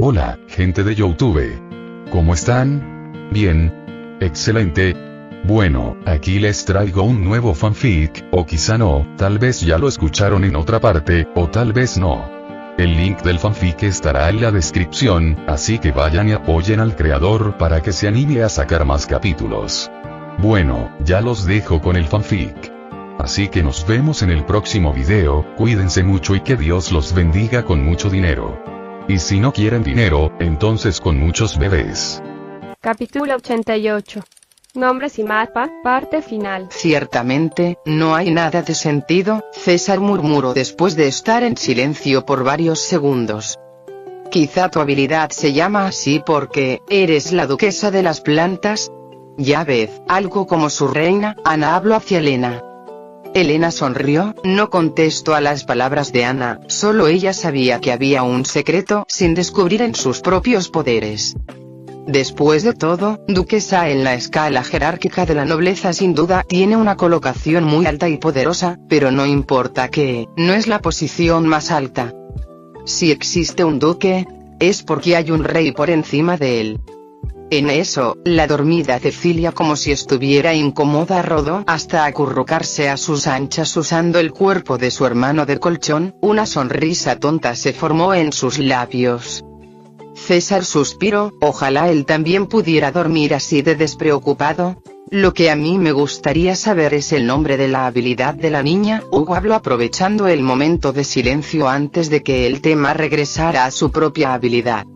Hola, gente de YouTube. ¿Cómo están? Bien. Excelente. Bueno, aquí les traigo un nuevo fanfic, o quizá no, tal vez ya lo escucharon en otra parte, o tal vez no. El link del fanfic estará en la descripción, así que vayan y apoyen al creador para que se anime a sacar más capítulos. Bueno, ya los dejo con el fanfic. Así que nos vemos en el próximo video, cuídense mucho y que Dios los bendiga con mucho dinero. Y si no quieren dinero, entonces con muchos bebés. Capítulo 88. Nombres y mapa, parte final. Ciertamente, no hay nada de sentido, César murmuró después de estar en silencio por varios segundos. Quizá tu habilidad se llama así porque, eres la duquesa de las plantas. Ya ves, algo como su reina. Ana habló hacia Elena. Elena sonrió, no contestó a las palabras de Ana, solo ella sabía que había un secreto sin descubrir en sus propios poderes. Después de todo, duquesa en la escala jerárquica de la nobleza sin duda tiene una colocación muy alta y poderosa, pero no importa que, no es la posición más alta. Si existe un duque, es porque hay un rey por encima de él. En eso, la dormida Cecilia como si estuviera incómoda rodó hasta acurrucarse a sus anchas usando el cuerpo de su hermano de colchón, una sonrisa tonta se formó en sus labios. César suspiró, ojalá él también pudiera dormir así de despreocupado. Lo que a mí me gustaría saber es el nombre de la habilidad de la niña. Hugo habló aprovechando el momento de silencio antes de que el tema regresara a su propia habilidad.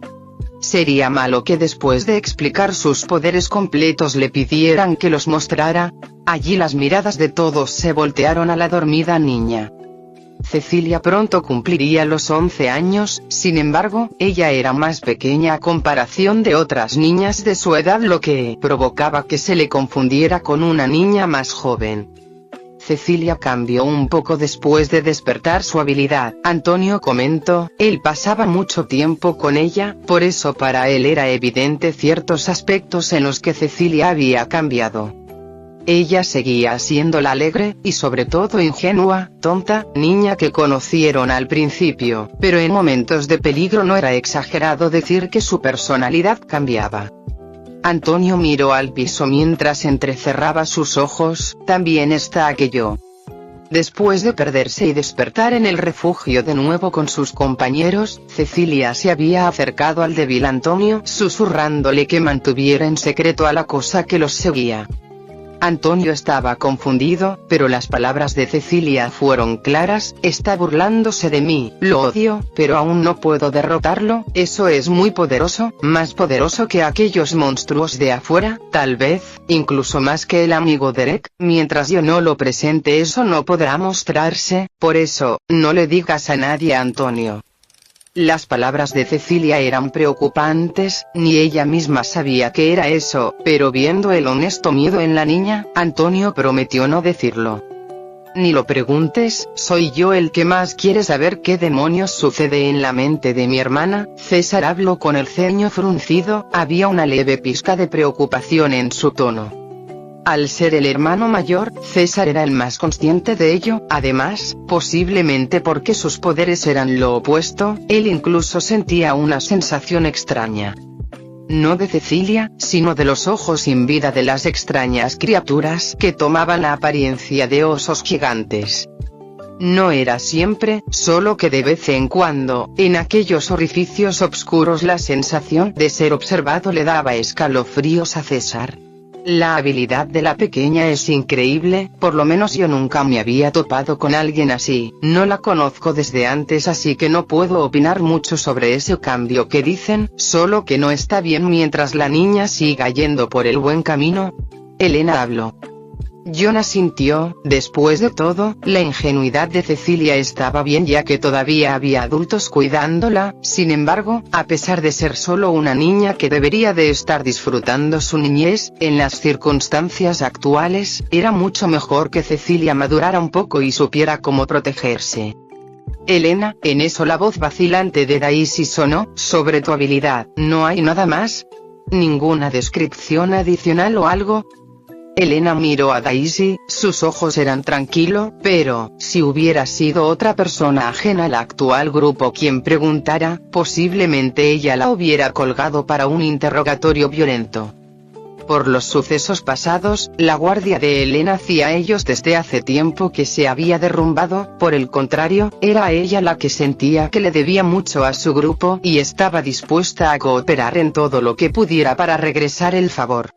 Sería malo que después de explicar sus poderes completos le pidieran que los mostrara. Allí las miradas de todos se voltearon a la dormida niña. Cecilia pronto cumpliría los 11 años, sin embargo, ella era más pequeña a comparación de otras niñas de su edad, lo que provocaba que se le confundiera con una niña más joven. Cecilia cambió un poco después de despertar su habilidad. Antonio comentó, él pasaba mucho tiempo con ella, por eso para él era evidente ciertos aspectos en los que Cecilia había cambiado. Ella seguía siendo la alegre, y sobre todo ingenua, tonta, niña que conocieron al principio, pero en momentos de peligro no era exagerado decir que su personalidad cambiaba. Antonio miró al piso mientras entrecerraba sus ojos, también está aquello. Después de perderse y despertar en el refugio de nuevo con sus compañeros, Cecilia se había acercado al débil Antonio susurrándole que mantuviera en secreto a la cosa que los seguía. Antonio estaba confundido, pero las palabras de Cecilia fueron claras, está burlándose de mí, lo odio, pero aún no puedo derrotarlo, eso es muy poderoso, más poderoso que aquellos monstruos de afuera, tal vez, incluso más que el amigo Derek, mientras yo no lo presente eso no podrá mostrarse, por eso, no le digas a nadie Antonio. Las palabras de Cecilia eran preocupantes, ni ella misma sabía qué era eso, pero viendo el honesto miedo en la niña, Antonio prometió no decirlo. Ni lo preguntes, soy yo el que más quiere saber qué demonios sucede en la mente de mi hermana. César habló con el ceño fruncido, había una leve pizca de preocupación en su tono. Al ser el hermano mayor, César era el más consciente de ello, además, posiblemente porque sus poderes eran lo opuesto, él incluso sentía una sensación extraña. No de Cecilia, sino de los ojos sin vida de las extrañas criaturas que tomaban la apariencia de osos gigantes. No era siempre, solo que de vez en cuando, en aquellos orificios oscuros la sensación de ser observado le daba escalofríos a César. La habilidad de la pequeña es increíble, por lo menos yo nunca me había topado con alguien así, no la conozco desde antes así que no puedo opinar mucho sobre ese cambio que dicen, solo que no está bien mientras la niña siga yendo por el buen camino. Elena habló. John asintió, después de todo, la ingenuidad de Cecilia estaba bien ya que todavía había adultos cuidándola, sin embargo, a pesar de ser solo una niña que debería de estar disfrutando su niñez, en las circunstancias actuales, era mucho mejor que Cecilia madurara un poco y supiera cómo protegerse. Elena, en eso la voz vacilante de Daisy sonó, sobre tu habilidad, ¿no hay nada más? ¿Ninguna descripción adicional o algo? Elena miró a Daisy, sus ojos eran tranquilos, pero, si hubiera sido otra persona ajena al actual grupo quien preguntara, posiblemente ella la hubiera colgado para un interrogatorio violento. Por los sucesos pasados, la guardia de Elena hacia ellos desde hace tiempo que se había derrumbado, por el contrario, era ella la que sentía que le debía mucho a su grupo y estaba dispuesta a cooperar en todo lo que pudiera para regresar el favor.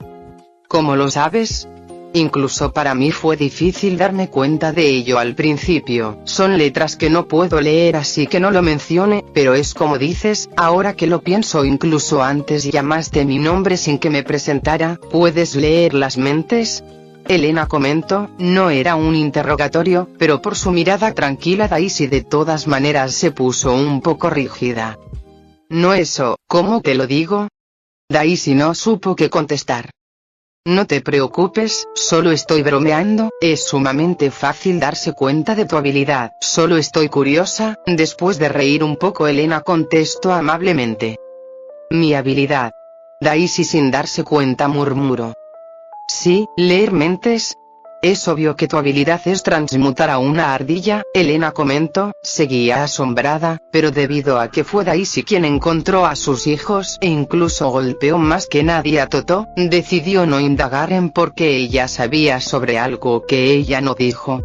¿Cómo lo sabes? Incluso para mí fue difícil darme cuenta de ello al principio, son letras que no puedo leer así que no lo mencione, pero es como dices, ahora que lo pienso incluso antes llamaste mi nombre sin que me presentara, ¿puedes leer las mentes? Elena comentó, no era un interrogatorio, pero por su mirada tranquila Daisy de todas maneras se puso un poco rígida. No eso, ¿cómo te lo digo? Daisy no supo qué contestar. No te preocupes, solo estoy bromeando, es sumamente fácil darse cuenta de tu habilidad, solo estoy curiosa, después de reír un poco Elena contestó amablemente. Mi habilidad. Daisy sin darse cuenta murmuró. Sí, leer mentes. Es obvio que tu habilidad es transmutar a una ardilla, Elena comentó, seguía asombrada, pero debido a que fue Daisy quien encontró a sus hijos e incluso golpeó más que nadie a Totó, decidió no indagar en por qué ella sabía sobre algo que ella no dijo.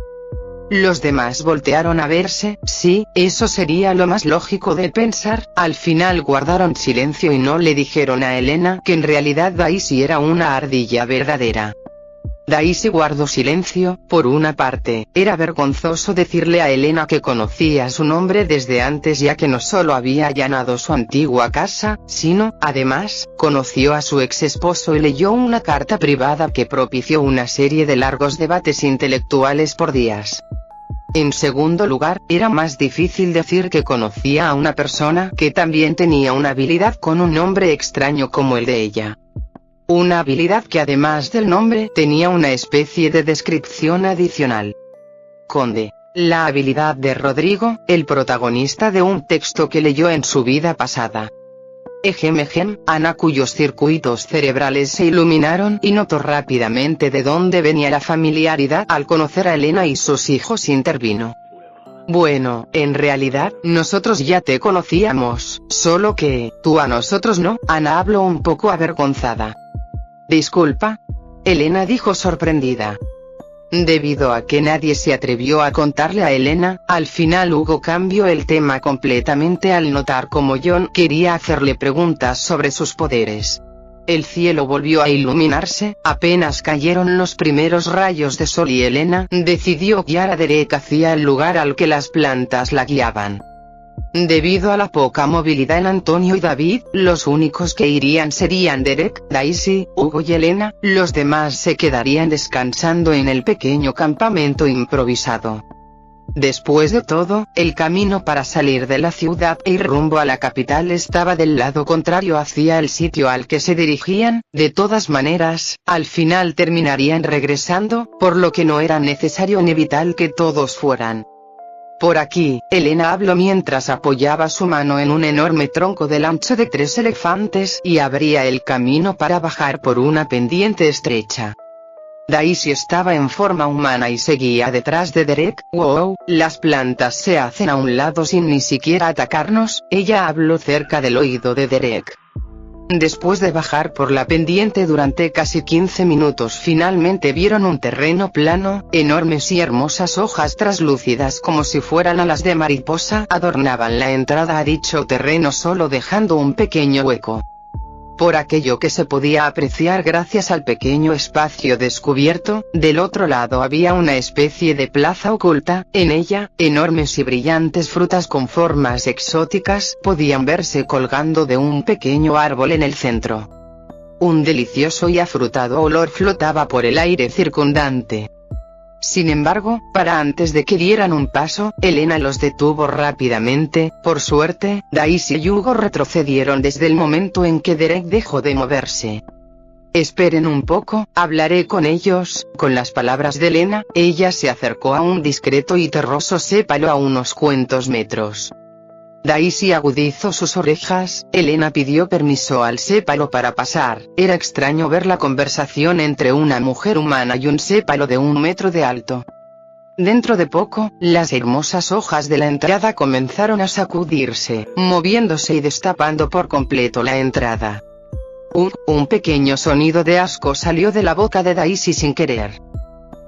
Los demás voltearon a verse, sí, eso sería lo más lógico de pensar, al final guardaron silencio y no le dijeron a Elena que en realidad Daisy era una ardilla verdadera. Daisy guardó silencio, por una parte, era vergonzoso decirle a Elena que conocía su nombre desde antes ya que no solo había allanado su antigua casa, sino, además, conoció a su ex esposo y leyó una carta privada que propició una serie de largos debates intelectuales por días. En segundo lugar, era más difícil decir que conocía a una persona que también tenía una habilidad con un nombre extraño como el de ella. Una habilidad que además del nombre tenía una especie de descripción adicional. Conde. La habilidad de Rodrigo, el protagonista de un texto que leyó en su vida pasada. Ana cuyos circuitos cerebrales se iluminaron y notó rápidamente de dónde venía la familiaridad al conocer a Elena y sus hijos intervino. Bueno, en realidad, nosotros ya te conocíamos, solo que, tú a nosotros no, Ana habló un poco avergonzada. Disculpa. Elena dijo sorprendida. Debido a que nadie se atrevió a contarle a Elena, al final Hugo cambió el tema completamente al notar cómo John quería hacerle preguntas sobre sus poderes. El cielo volvió a iluminarse, apenas cayeron los primeros rayos de sol y Elena decidió guiar a Derek hacia el lugar al que las plantas la guiaban. Debido a la poca movilidad en Antonio y David, los únicos que irían serían Derek, Daisy, Hugo y Elena, los demás se quedarían descansando en el pequeño campamento improvisado. Después de todo, el camino para salir de la ciudad e ir rumbo a la capital estaba del lado contrario hacia el sitio al que se dirigían, de todas maneras, al final terminarían regresando, por lo que no era necesario ni vital que todos fueran. Por aquí, Elena habló mientras apoyaba su mano en un enorme tronco del ancho de 3 elefantes y abría el camino para bajar por una pendiente estrecha. Daisy estaba en forma humana y seguía detrás de Derek. Wow, las plantas se hacen a un lado sin ni siquiera atacarnos, ella habló cerca del oído de Derek. Después de bajar por la pendiente durante casi 15 minutos finalmente vieron un terreno plano, enormes y hermosas hojas traslúcidas como si fueran alas de mariposa adornaban la entrada a dicho terreno solo dejando un pequeño hueco. Por aquello que se podía apreciar gracias al pequeño espacio descubierto, del otro lado había una especie de plaza oculta, en ella, enormes y brillantes frutas con formas exóticas podían verse colgando de un pequeño árbol en el centro. Un delicioso y afrutado olor flotaba por el aire circundante. Sin embargo, para antes de que dieran un paso, Elena los detuvo rápidamente. Por suerte, Daisy y Hugo retrocedieron desde el momento en que Derek dejó de moverse. Esperen un poco, hablaré con ellos. Con las palabras de Elena, ella se acercó a un discreto y terroso sépalo a unos cuantos metros. Daisy agudizó sus orejas. Elena pidió permiso al sépalo para pasar. Era extraño ver la conversación entre una mujer humana y un sépalo de 1 metro de alto. Dentro de poco, las hermosas hojas de la entrada comenzaron a sacudirse, moviéndose y destapando por completo la entrada. Un pequeño sonido de asco salió de la boca de Daisy sin querer.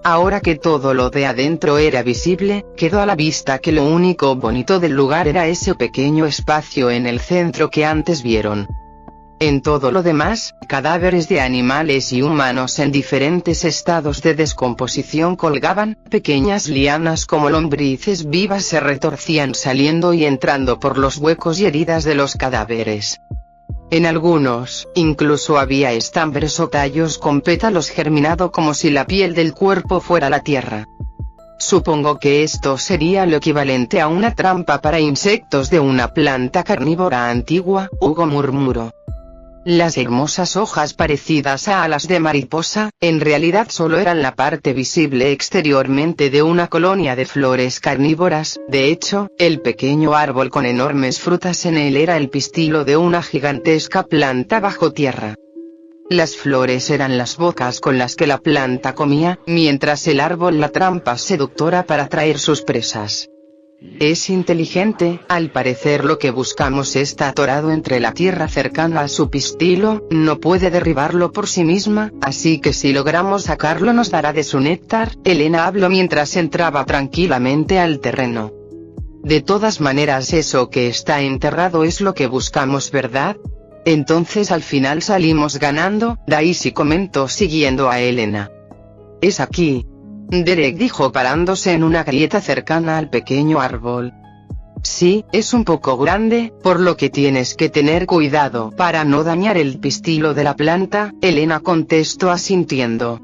Ahora que todo lo de adentro era visible, quedó a la vista que lo único bonito del lugar era ese pequeño espacio en el centro que antes vieron. En todo lo demás, cadáveres de animales y humanos en diferentes estados de descomposición colgaban. Pequeñas lianas como lombrices vivas se retorcían saliendo y entrando por los huecos y heridas de los cadáveres. En algunos, incluso había estambres o tallos con pétalos germinado como si la piel del cuerpo fuera la tierra. Supongo que esto sería lo equivalente a una trampa para insectos de una planta carnívora antigua, Hugo murmuró. Las hermosas hojas parecidas a alas de mariposa, en realidad solo eran la parte visible exteriormente de una colonia de flores carnívoras. De hecho, el pequeño árbol con enormes frutas en él era el pistilo de una gigantesca planta bajo tierra. Las flores eran las bocas con las que la planta comía, mientras el árbol la trampa seductora para atraer sus presas. Es inteligente. Al parecer lo que buscamos está atorado entre la tierra cercana a su pistilo, no puede derribarlo por sí misma, así que si logramos sacarlo nos dará de su néctar. Elena habló mientras entraba tranquilamente al terreno. De todas maneras eso que está enterrado es lo que buscamos, ¿verdad? Entonces al final salimos ganando, Daisy comentó siguiendo a Elena. Es aquí. Derek dijo parándose en una grieta cercana al pequeño árbol. Sí, es un poco grande, por lo que tienes que tener cuidado para no dañar el pistilo de la planta, Elena contestó asintiendo.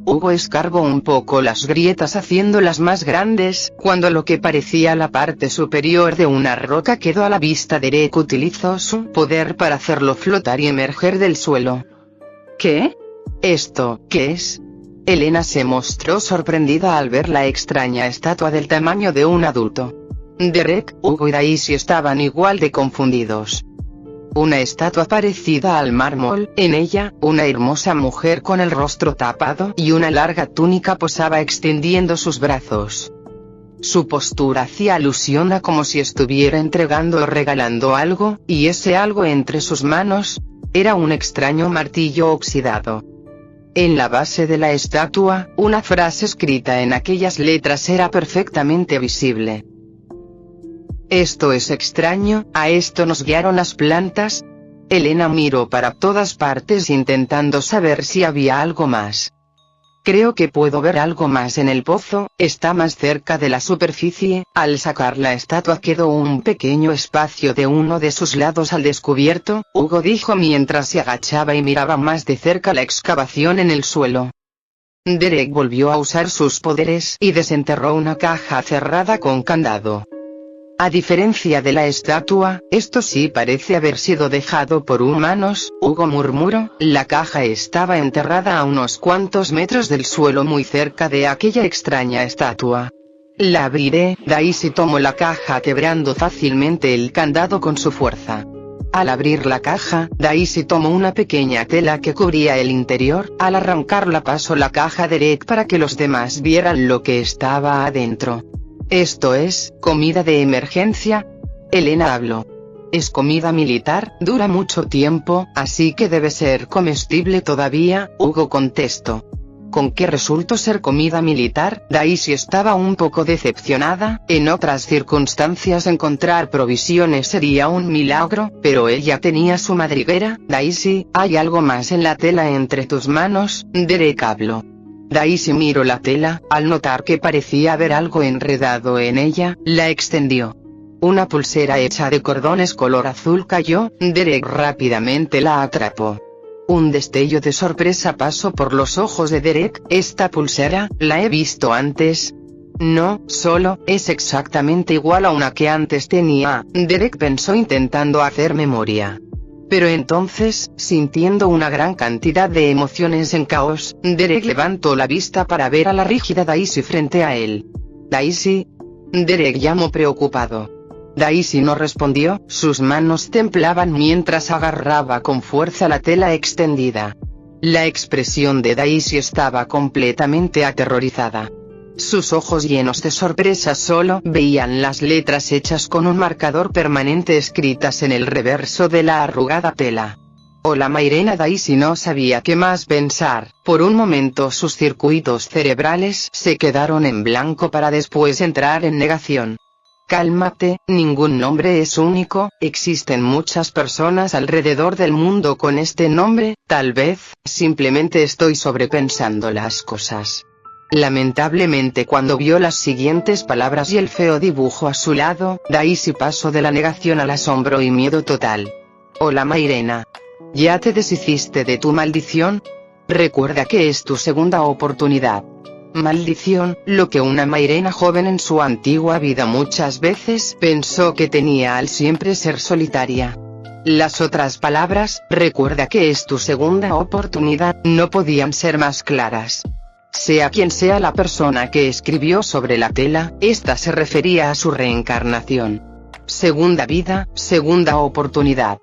Hugo escarbó un poco las grietas haciéndolas más grandes, cuando lo que parecía la parte superior de una roca quedó a la vista. Derek utilizó su poder para hacerlo flotar y emerger del suelo. ¿Qué? ¿Esto qué es? Elena se mostró sorprendida al ver la extraña estatua del tamaño de un adulto. Derek, Hugo y Daisy estaban igual de confundidos. Una estatua parecida al mármol, en ella, una hermosa mujer con el rostro tapado y una larga túnica posaba extendiendo sus brazos. Su postura hacía alusión a como si estuviera entregando o regalando algo, y ese algo entre sus manos era un extraño martillo oxidado. En la base de la estatua, una frase escrita en aquellas letras era perfectamente visible. Esto es extraño, ¿a esto nos guiaron las plantas? Elena miró para todas partes intentando saber si había algo más. Creo que puedo ver algo más en el pozo, está más cerca de la superficie. Al sacar la estatua quedó un pequeño espacio de uno de sus lados al descubierto, Hugo dijo mientras se agachaba y miraba más de cerca la excavación en el suelo. Derek volvió a usar sus poderes y desenterró una caja cerrada con candado. A diferencia de la estatua, esto sí parece haber sido dejado por humanos, Hugo murmuró. La caja estaba enterrada a unos cuantos metros del suelo muy cerca de aquella extraña estatua. La abriré. Daisy tomó la caja quebrando fácilmente el candado con su fuerza. Al abrir la caja, Daisy tomó una pequeña tela que cubría el interior. Al arrancarla pasó la caja a Derek para que los demás vieran lo que estaba adentro. Esto es, comida de emergencia. Elena habló. Es comida militar, dura mucho tiempo, así que debe ser comestible todavía, Hugo contestó. ¿Con qué resultó ser comida militar? Daisy estaba un poco decepcionada. En otras circunstancias encontrar provisiones sería un milagro, pero ella tenía su madriguera. Daisy, ¿hay algo más en la tela entre tus manos? Derek habló. Daisy miró la tela, al notar que parecía haber algo enredado en ella, la extendió. Una pulsera hecha de cordones color azul cayó. Derek rápidamente la atrapó. Un destello de sorpresa pasó por los ojos de Derek. ¿Esta pulsera, la he visto antes? No, solo, es exactamente igual a una que antes tenía, Derek pensó intentando hacer memoria. Pero entonces, sintiendo una gran cantidad de emociones en caos, Derek levantó la vista para ver a la rígida Daisy frente a él. ¿Daisy? Derek llamó preocupado. Daisy no respondió, sus manos temblaban mientras agarraba con fuerza la tela extendida. La expresión de Daisy estaba completamente aterrorizada. Sus ojos llenos de sorpresa solo veían las letras hechas con un marcador permanente escritas en el reverso de la arrugada tela. Hola Mairena. Daisy no sabía qué más pensar, por un momento sus circuitos cerebrales se quedaron en blanco para después entrar en negación. Cálmate, ningún nombre es único, existen muchas personas alrededor del mundo con este nombre, tal vez, simplemente estoy sobrepensando las cosas. Lamentablemente cuando vio las siguientes palabras y el feo dibujo a su lado, Daisy pasó de la negación al asombro y miedo total. Hola Mairena. ¿Ya te deshiciste de tu maldición? Recuerda que es tu segunda oportunidad. Maldición, lo que una Mairena joven en su antigua vida muchas veces pensó que tenía al siempre ser solitaria. Las otras palabras, recuerda que es tu segunda oportunidad, no podían ser más claras. Sea quien sea la persona que escribió sobre la tela, esta se refería a su reencarnación. Segunda vida, segunda oportunidad.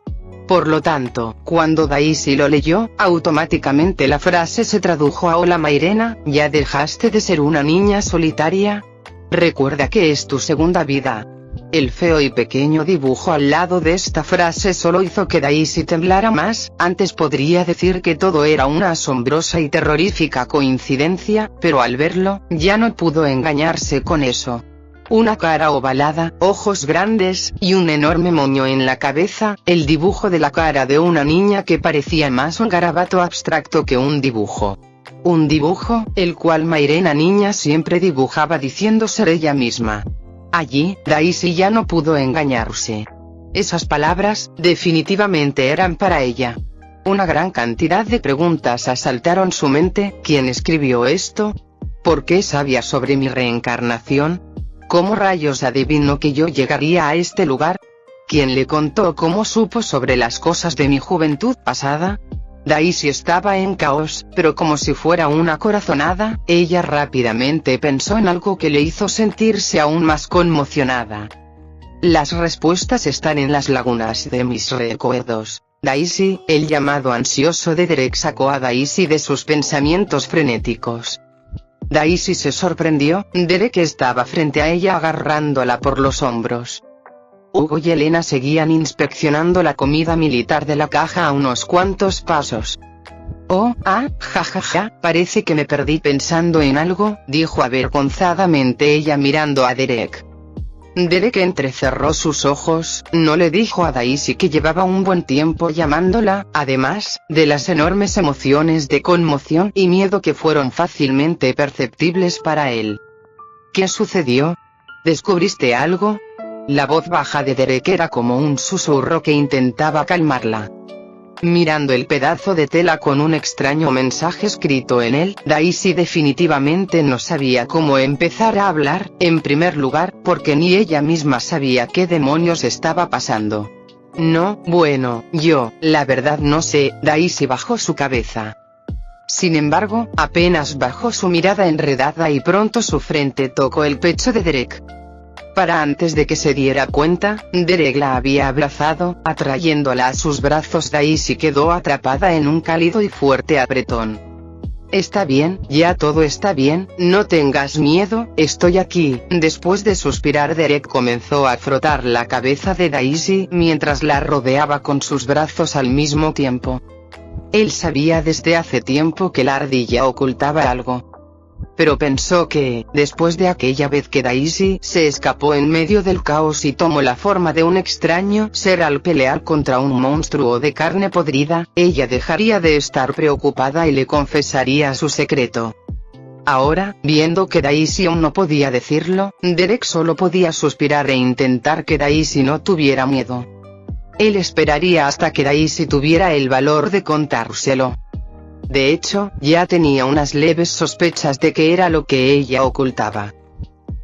Por lo tanto, cuando Daisy lo leyó, automáticamente la frase se tradujo a Hola Mairena, ¿ya dejaste de ser una niña solitaria? Recuerda que es tu segunda vida. El feo y pequeño dibujo al lado de esta frase solo hizo que Daisy temblara más. Antes podría decir que todo era una asombrosa y terrorífica coincidencia, pero al verlo, ya no pudo engañarse con eso. Una cara ovalada, ojos grandes, y un enorme moño en la cabeza, el dibujo de la cara de una niña que parecía más un garabato abstracto que un dibujo. Un dibujo, el cual Mairena niña siempre dibujaba diciendo ser ella misma. Allí, Daisy ya no pudo engañarse. Esas palabras, definitivamente eran para ella. Una gran cantidad de preguntas asaltaron su mente. ¿Quién escribió esto? ¿Por qué sabía sobre mi reencarnación? ¿Cómo rayos adivinó que yo llegaría a este lugar? ¿Quién le contó cómo supo sobre las cosas de mi juventud pasada? Daisy estaba en caos, pero como si fuera una corazonada, ella rápidamente pensó en algo que le hizo sentirse aún más conmocionada. Las respuestas están en las lagunas de mis recuerdos. Daisy, el llamado ansioso de Derek sacó a Daisy de sus pensamientos frenéticos. Daisy se sorprendió, Derek estaba frente a ella agarrándola por los hombros. Hugo y Elena seguían inspeccionando la comida militar de la caja a unos cuantos pasos. Oh, jajaja, parece que me perdí pensando en algo, dijo avergonzadamente ella mirando a Derek. Derek entrecerró sus ojos, no le dijo a Daisy que llevaba un buen tiempo llamándola, además, de las enormes emociones de conmoción y miedo que fueron fácilmente perceptibles para él. ¿Qué sucedió? ¿Descubriste algo? La voz baja de Derek era como un susurro que intentaba calmarla. Mirando el pedazo de tela con un extraño mensaje escrito en él, Daisy definitivamente no sabía cómo empezar a hablar, en primer lugar, porque ni ella misma sabía qué demonios estaba pasando. No, bueno, la verdad no sé, Daisy bajó su cabeza. Sin embargo, apenas bajó su mirada enredada y pronto su frente tocó el pecho de Derek. Para antes de que se diera cuenta, Derek la había abrazado, atrayéndola a sus brazos. Daisy quedó atrapada en un cálido y fuerte apretón. Está bien, ya todo está bien, no tengas miedo, estoy aquí. Después de suspirar, Derek comenzó a frotar la cabeza de Daisy mientras la rodeaba con sus brazos al mismo tiempo. Él sabía desde hace tiempo que la ardilla ocultaba algo. Pero pensó que, después de aquella vez que Daisy se escapó en medio del caos y tomó la forma de un extraño ser al pelear contra un monstruo de carne podrida, ella dejaría de estar preocupada y le confesaría su secreto. Ahora, viendo que Daisy aún no podía decirlo, Derek solo podía suspirar e intentar que Daisy no tuviera miedo. Él esperaría hasta que Daisy tuviera el valor de contárselo. De hecho, ya tenía unas leves sospechas de que era lo que ella ocultaba.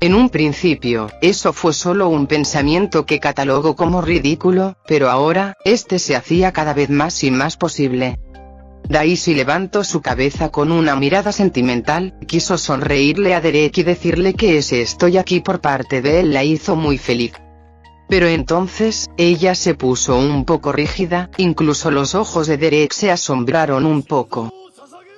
En un principio, eso fue solo un pensamiento que catalogó como ridículo, pero ahora, este se hacía cada vez más y más posible. Daisy levantó su cabeza con una mirada sentimental, quiso sonreírle a Derek y decirle que ese estoy aquí por parte de él la hizo muy feliz. Pero entonces, ella se puso un poco rígida, incluso los ojos de Derek se asombraron un poco.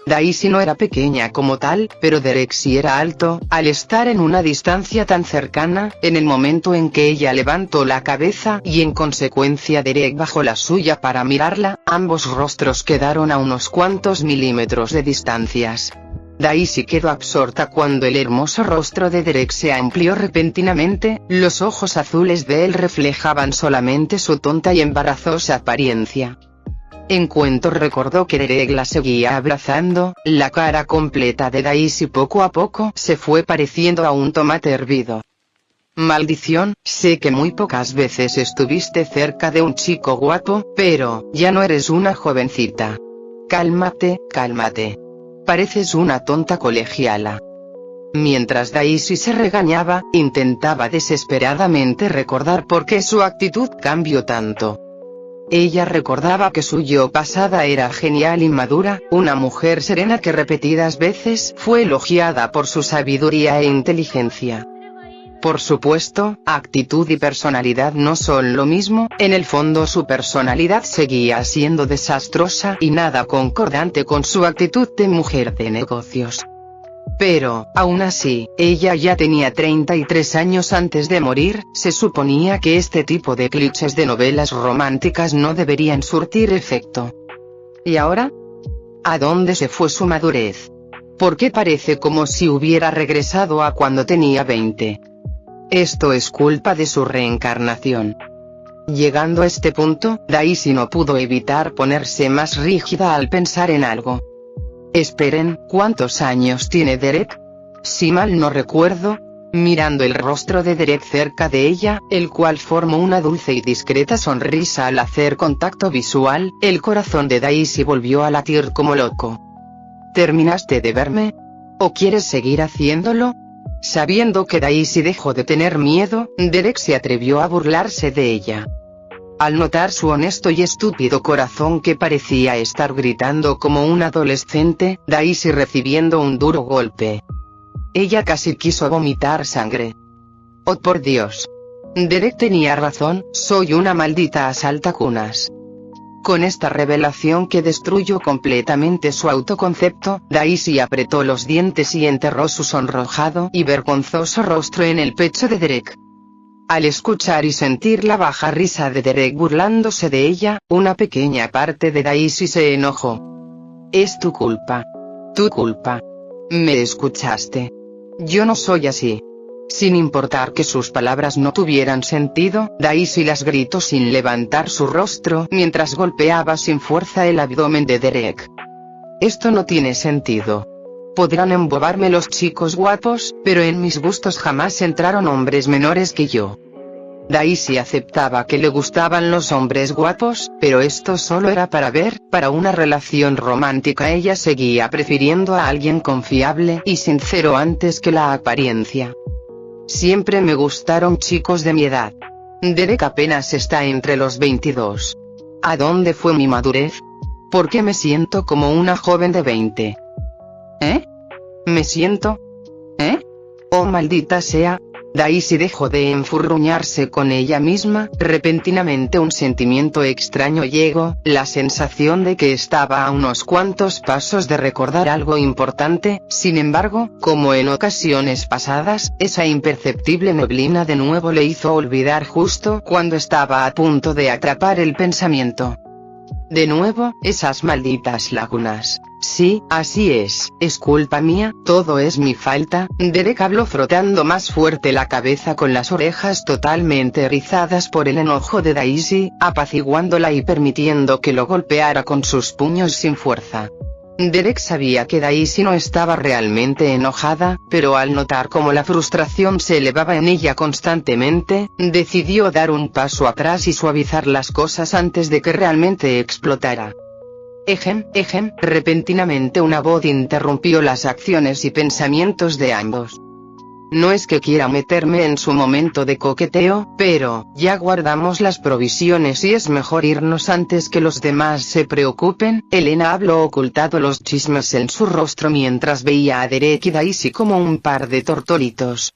Daisy no era pequeña como tal, pero Derek sí era alto. Al estar en una distancia tan cercana, en el momento en que ella levantó la cabeza y en consecuencia Derek bajó la suya para mirarla, ambos rostros quedaron a unos cuantos milímetros de distancias. Daisy quedó absorta cuando el hermoso rostro de Derek se amplió repentinamente, los ojos azules de él reflejaban solamente su tonta y embarazosa apariencia. En cuanto recordó que Derek la seguía abrazando, la cara completa de Daisy poco a poco se fue pareciendo a un tomate hervido. Maldición, sé que muy pocas veces estuviste cerca de un chico guapo, pero, ya no eres una jovencita. Cálmate, cálmate. Pareces una tonta colegiala. Mientras Daisy se regañaba, intentaba desesperadamente recordar por qué su actitud cambió tanto. Ella recordaba que su yo pasada era genial y madura, una mujer serena que repetidas veces fue elogiada por su sabiduría e inteligencia. Por supuesto, actitud y personalidad no son lo mismo, en el fondo su personalidad seguía siendo desastrosa y nada concordante con su actitud de mujer de negocios. Pero, aún así, ella ya tenía 33 años antes de morir, se suponía que este tipo de clichés de novelas románticas no deberían surtir efecto. ¿Y ahora? ¿A dónde se fue su madurez? ¿Por qué parece como si hubiera regresado a cuando tenía 20? Esto es culpa de su reencarnación. Llegando a este punto, Daisy no pudo evitar ponerse más rígida al pensar en algo. Esperen, ¿cuántos años tiene Derek? Si mal no recuerdo, mirando el rostro de Derek cerca de ella, el cual formó una dulce y discreta sonrisa al hacer contacto visual, el corazón de Daisy volvió a latir como loco. ¿Terminaste de verme? ¿O quieres seguir haciéndolo? Sabiendo que Daisy dejó de tener miedo, Derek se atrevió a burlarse de ella. Al notar su honesto y estúpido corazón que parecía estar gritando como un adolescente, Daisy recibiendo un duro golpe. Ella casi quiso vomitar sangre. Oh por Dios. Derek tenía razón, soy una maldita asaltacunas. Con esta revelación que destruyó completamente su autoconcepto, Daisy apretó los dientes y enterró su sonrojado y vergonzoso rostro en el pecho de Derek. Al escuchar y sentir la baja risa de Derek burlándose de ella, una pequeña parte de Daisy se enojó. Es tu culpa. Tu culpa. ¿Me escuchaste? Yo no soy así. Sin importar que sus palabras no tuvieran sentido, Daisy las gritó sin levantar su rostro mientras golpeaba sin fuerza el abdomen de Derek. Esto no tiene sentido. Podrán embobarme los chicos guapos, pero en mis gustos jamás entraron hombres menores que yo. Daisy aceptaba que le gustaban los hombres guapos, pero esto solo era para una relación romántica. Ella seguía prefiriendo a alguien confiable y sincero antes que la apariencia. Siempre me gustaron chicos de mi edad. Derek apenas está entre los 22. ¿A dónde fue mi madurez? ¿Por qué me siento como una joven de 20? ¿Me siento? Oh maldita sea. Daisy dejó de enfurruñarse con ella misma, repentinamente un sentimiento extraño llegó, la sensación de que estaba a unos cuantos pasos de recordar algo importante. Sin embargo, como en ocasiones pasadas, esa imperceptible neblina de nuevo le hizo olvidar justo cuando estaba a punto de atrapar el pensamiento. De nuevo, esas malditas lagunas. Sí, así es culpa mía, todo es mi falta. Derek habló frotando más fuerte la cabeza con las orejas totalmente erizadas por el enojo de Daisy, apaciguándola y permitiendo que lo golpeara con sus puños sin fuerza. Derek sabía que Daisy no estaba realmente enojada, pero al notar cómo la frustración se elevaba en ella constantemente, decidió dar un paso atrás y suavizar las cosas antes de que realmente explotara. Repentinamente una voz interrumpió las acciones y pensamientos de ambos. No es que quiera meterme en su momento de coqueteo, pero, ya guardamos las provisiones y es mejor irnos antes que los demás se preocupen. Elena habló ocultado los chismes en su rostro mientras veía a Derek y Daisy como un par de tortolitos.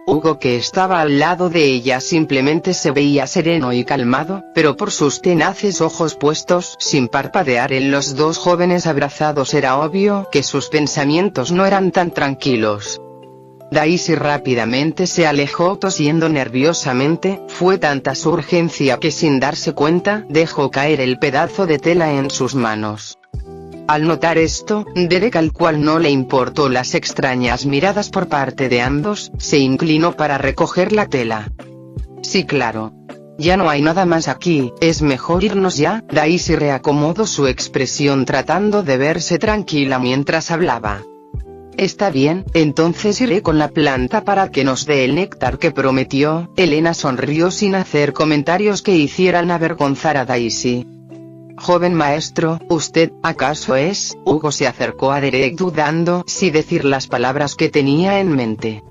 Hugo, que estaba al lado de ella, simplemente se veía sereno y calmado, pero por sus tenaces ojos puestos sin parpadear en los dos jóvenes abrazados era obvio que sus pensamientos no eran tan tranquilos. Daisy rápidamente se alejó tosiendo nerviosamente, fue tanta su urgencia que sin darse cuenta, dejó caer el pedazo de tela en sus manos. Al notar esto, Derek, al cual no le importó las extrañas miradas por parte de ambos, se inclinó para recoger la tela. Sí, claro. Ya no hay nada más aquí, es mejor irnos ya. Daisy reacomodó su expresión tratando de verse tranquila mientras hablaba. Está bien, entonces iré con la planta para que nos dé el néctar que prometió. Elena sonrió sin hacer comentarios que hicieran avergonzar a Daisy. Joven maestro, ¿usted, acaso es? Hugo se acercó a Derek dudando si decir las palabras que tenía en mente.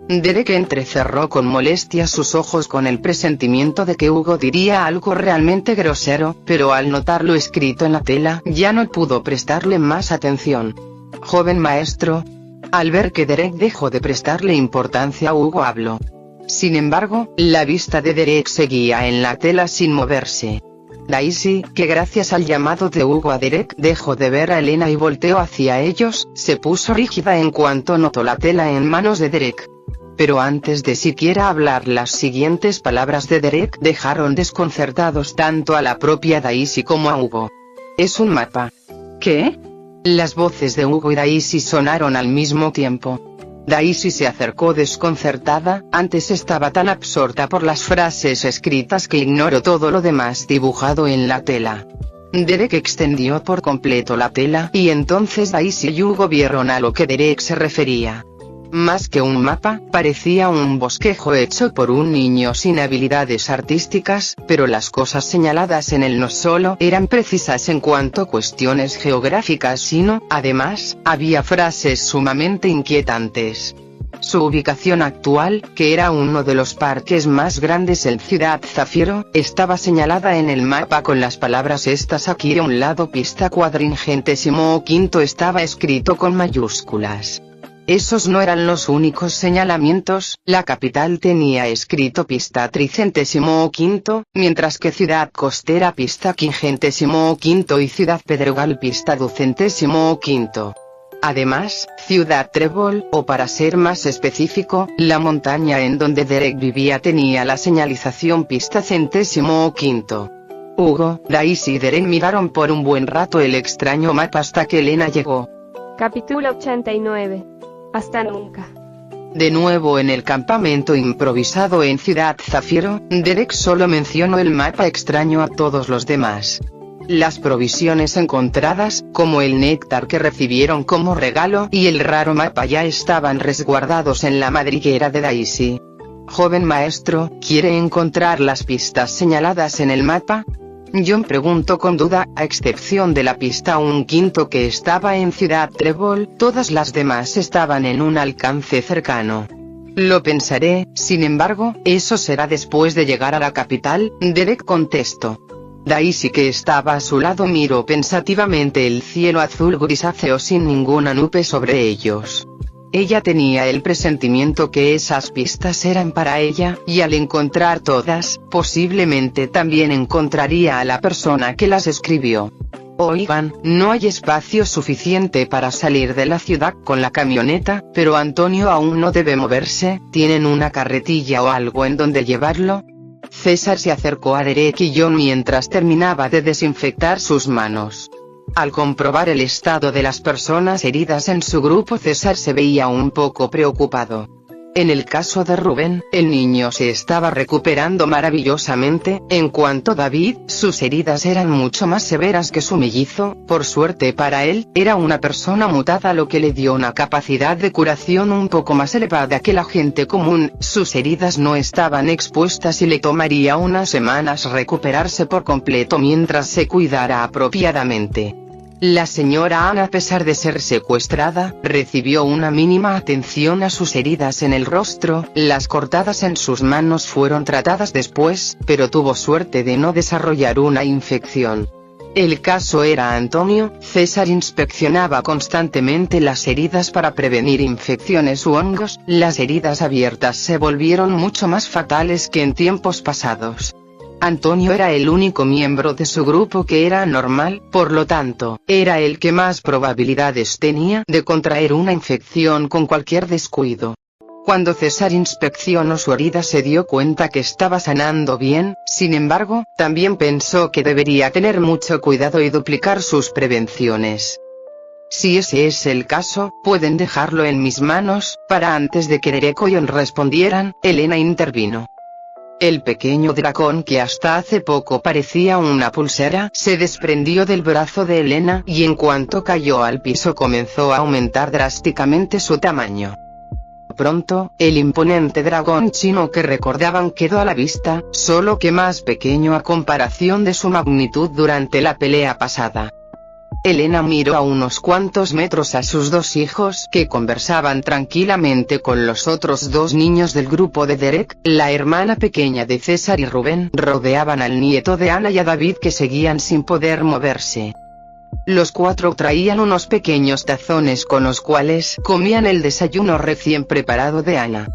Derek entrecerró con molestia sus ojos con el presentimiento de que Hugo diría algo realmente grosero, pero al notar lo escrito en la tela, ya no pudo prestarle más atención. Joven maestro. Al ver que Derek dejó de prestarle importancia a Hugo, habló. Sin embargo, la vista de Derek seguía en la tela sin moverse. Daisy, que gracias al llamado de Hugo a Derek dejó de ver a Elena y volteó hacia ellos, se puso rígida en cuanto notó la tela en manos de Derek. Pero antes de siquiera hablar, las siguientes palabras de Derek dejaron desconcertados tanto a la propia Daisy como a Hugo. Es un mapa. ¿Qué? Las voces de Hugo y Daisy sonaron al mismo tiempo. Daisy se acercó desconcertada, antes estaba tan absorta por las frases escritas que ignoró todo lo demás dibujado en la tela. Derek extendió por completo la tela y entonces Daisy y Hugo vieron a lo que Derek se refería. Más que un mapa, parecía un bosquejo hecho por un niño sin habilidades artísticas, pero las cosas señaladas en él no solo eran precisas en cuanto a cuestiones geográficas, sino, además, había frases sumamente inquietantes. Su ubicación actual, que era uno de los parques más grandes en Ciudad Zafiro, estaba señalada en el mapa con las palabras estas aquí a un lado. Pista cuadringentésimo quinto estaba escrito con mayúsculas. Esos no eran los únicos señalamientos, la capital tenía escrito pista tricentésimo quinto, mientras que Ciudad Costera pista quingentésimo quinto y Ciudad Pedregal pista ducentésimo quinto. Además, Ciudad Trébol, o para ser más específico, la montaña en donde Derek vivía tenía la señalización pista centésimo quinto. Hugo, Daisy y Derek miraron por un buen rato el extraño mapa hasta que Elena llegó. Capítulo 89. Hasta nunca. De nuevo en el campamento improvisado en Ciudad Zafiro, Derek solo mencionó el mapa extraño a todos los demás. Las provisiones encontradas, como el néctar que recibieron como regalo y el raro mapa, ya estaban resguardados en la madriguera de Daisy. Joven maestro, ¿quiere encontrar las pistas señaladas en el mapa? John preguntó con duda, a excepción de la pista 1/5 que estaba en Ciudad Trébol, todas las demás estaban en un alcance cercano. Lo pensaré, sin embargo, eso será después de llegar a la capital, Derek contestó. Daisy, que estaba a su lado, miró pensativamente el cielo azul grisáceo sin ninguna nube sobre ellos. Ella tenía el presentimiento que esas pistas eran para ella, y al encontrar todas, posiblemente también encontraría a la persona que las escribió. Oigan, no hay espacio suficiente para salir de la ciudad con la camioneta, pero Antonio aún no debe moverse. ¿Tienen una carretilla o algo en donde llevarlo? César se acercó a Derek y John mientras terminaba de desinfectar sus manos. Al comprobar el estado de las personas heridas en su grupo, César se veía un poco preocupado. En el caso de Rubén, el niño se estaba recuperando maravillosamente. En cuanto a David, sus heridas eran mucho más severas que su mellizo. Por suerte para él, era una persona mutada, lo que le dio una capacidad de curación un poco más elevada que la gente común. Sus heridas no estaban expuestas y le tomaría unas semanas recuperarse por completo mientras se cuidara apropiadamente. La señora Ann, a pesar de ser secuestrada, recibió una mínima atención a sus heridas en el rostro. Las cortadas en sus manos fueron tratadas después, pero tuvo suerte de no desarrollar una infección. El caso era Antonio. César inspeccionaba constantemente las heridas para prevenir infecciones u hongos. Las heridas abiertas se volvieron mucho más fatales que en tiempos pasados. Antonio era el único miembro de su grupo que era normal, por lo tanto, era el que más probabilidades tenía de contraer una infección con cualquier descuido. Cuando César inspeccionó su herida se dio cuenta que estaba sanando bien. Sin embargo, también pensó que debería tener mucho cuidado y duplicar sus prevenciones. Si ese es el caso, pueden dejarlo en mis manos. Para antes de que Derek y John respondieran, Elena intervino. El pequeño dragón, que hasta hace poco parecía una pulsera, se desprendió del brazo de Elena y en cuanto cayó al piso comenzó a aumentar drásticamente su tamaño. Pronto, el imponente dragón chino que recordaban quedó a la vista, solo que más pequeño a comparación de su magnitud durante la pelea pasada. Elena miró a unos cuantos metros a sus dos hijos que conversaban tranquilamente con los otros dos niños del grupo de Derek. La hermana pequeña de César y Rubén rodeaban al nieto de Ana y a David, que seguían sin poder moverse. Los cuatro traían unos pequeños tazones con los cuales comían el desayuno recién preparado de Ana.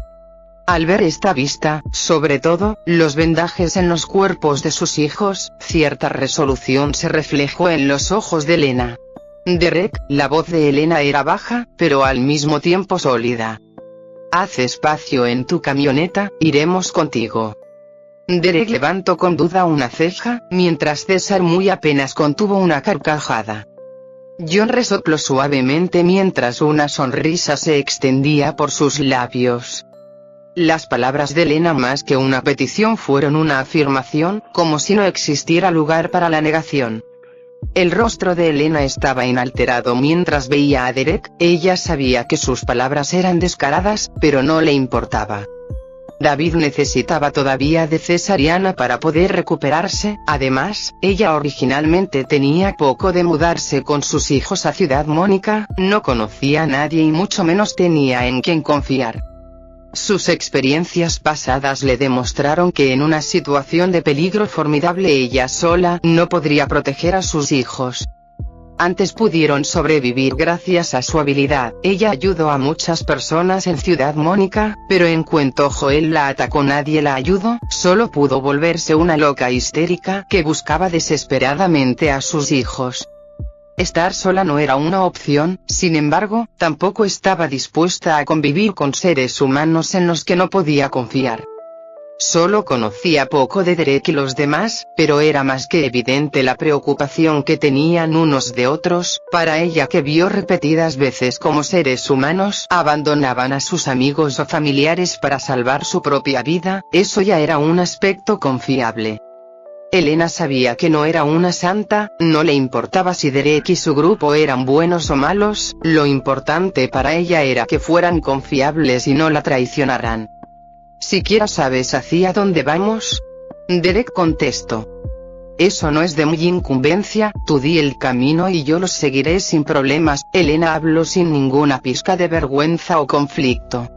Al ver esta vista, sobre todo, los vendajes en los cuerpos de sus hijos, cierta resolución se reflejó en los ojos de Elena. Derek, la voz de Elena era baja, pero al mismo tiempo sólida. Haz espacio en tu camioneta, iremos contigo. Derek levantó con duda una ceja, mientras César muy apenas contuvo una carcajada. John resopló suavemente mientras una sonrisa se extendía por sus labios. Las palabras de Elena, más que una petición, fueron una afirmación, como si no existiera lugar para la negación. El rostro de Elena estaba inalterado mientras veía a Derek. Ella sabía que sus palabras eran descaradas, pero no le importaba. David necesitaba todavía de César y Ana para poder recuperarse. Además, ella originalmente tenía poco de mudarse con sus hijos a Ciudad Mónica, no conocía a nadie y mucho menos tenía en quien confiar. Sus experiencias pasadas le demostraron que en una situación de peligro formidable ella sola no podría proteger a sus hijos. Antes pudieron sobrevivir gracias a su habilidad. Ella ayudó a muchas personas en Ciudad Mónica, pero en cuanto Joel la atacó nadie la ayudó, solo pudo volverse una loca histérica que buscaba desesperadamente a sus hijos. Estar sola no era una opción. Sin embargo, tampoco estaba dispuesta a convivir con seres humanos en los que no podía confiar. Solo conocía poco de Derek y los demás, pero era más que evidente la preocupación que tenían unos de otros. Para ella, que vio repetidas veces cómo seres humanos abandonaban a sus amigos o familiares para salvar su propia vida, eso ya era un aspecto confiable. Elena sabía que no era una santa, no le importaba si Derek y su grupo eran buenos o malos, lo importante para ella era que fueran confiables y no la traicionaran. ¿Siquiera sabes hacia dónde vamos? Derek contestó. Eso no es de mi incumbencia, tú di el camino y yo los seguiré sin problemas. Elena habló sin ninguna pizca de vergüenza o conflicto.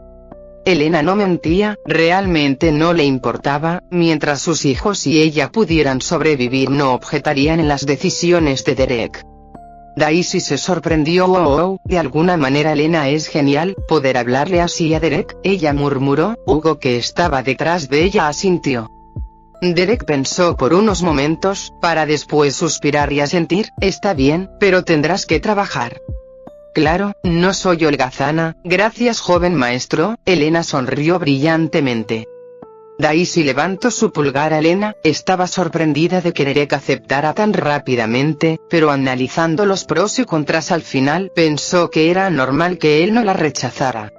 Elena no mentía, realmente no le importaba. Mientras sus hijos y ella pudieran sobrevivir no objetarían en las decisiones de Derek. Daisy se sorprendió. De alguna manera Elena es genial, poder hablarle así a Derek, ella murmuró. Hugo, que estaba detrás de ella, asintió. Derek pensó por unos momentos, para después suspirar y asentir. Está bien, pero tendrás que trabajar. Claro, no soy holgazana, gracias joven maestro. Elena sonrió brillantemente. Daisy levantó su pulgar a Elena. Estaba sorprendida de que Derek aceptara tan rápidamente, pero analizando los pros y contras al final pensó que era normal que él no la rechazara.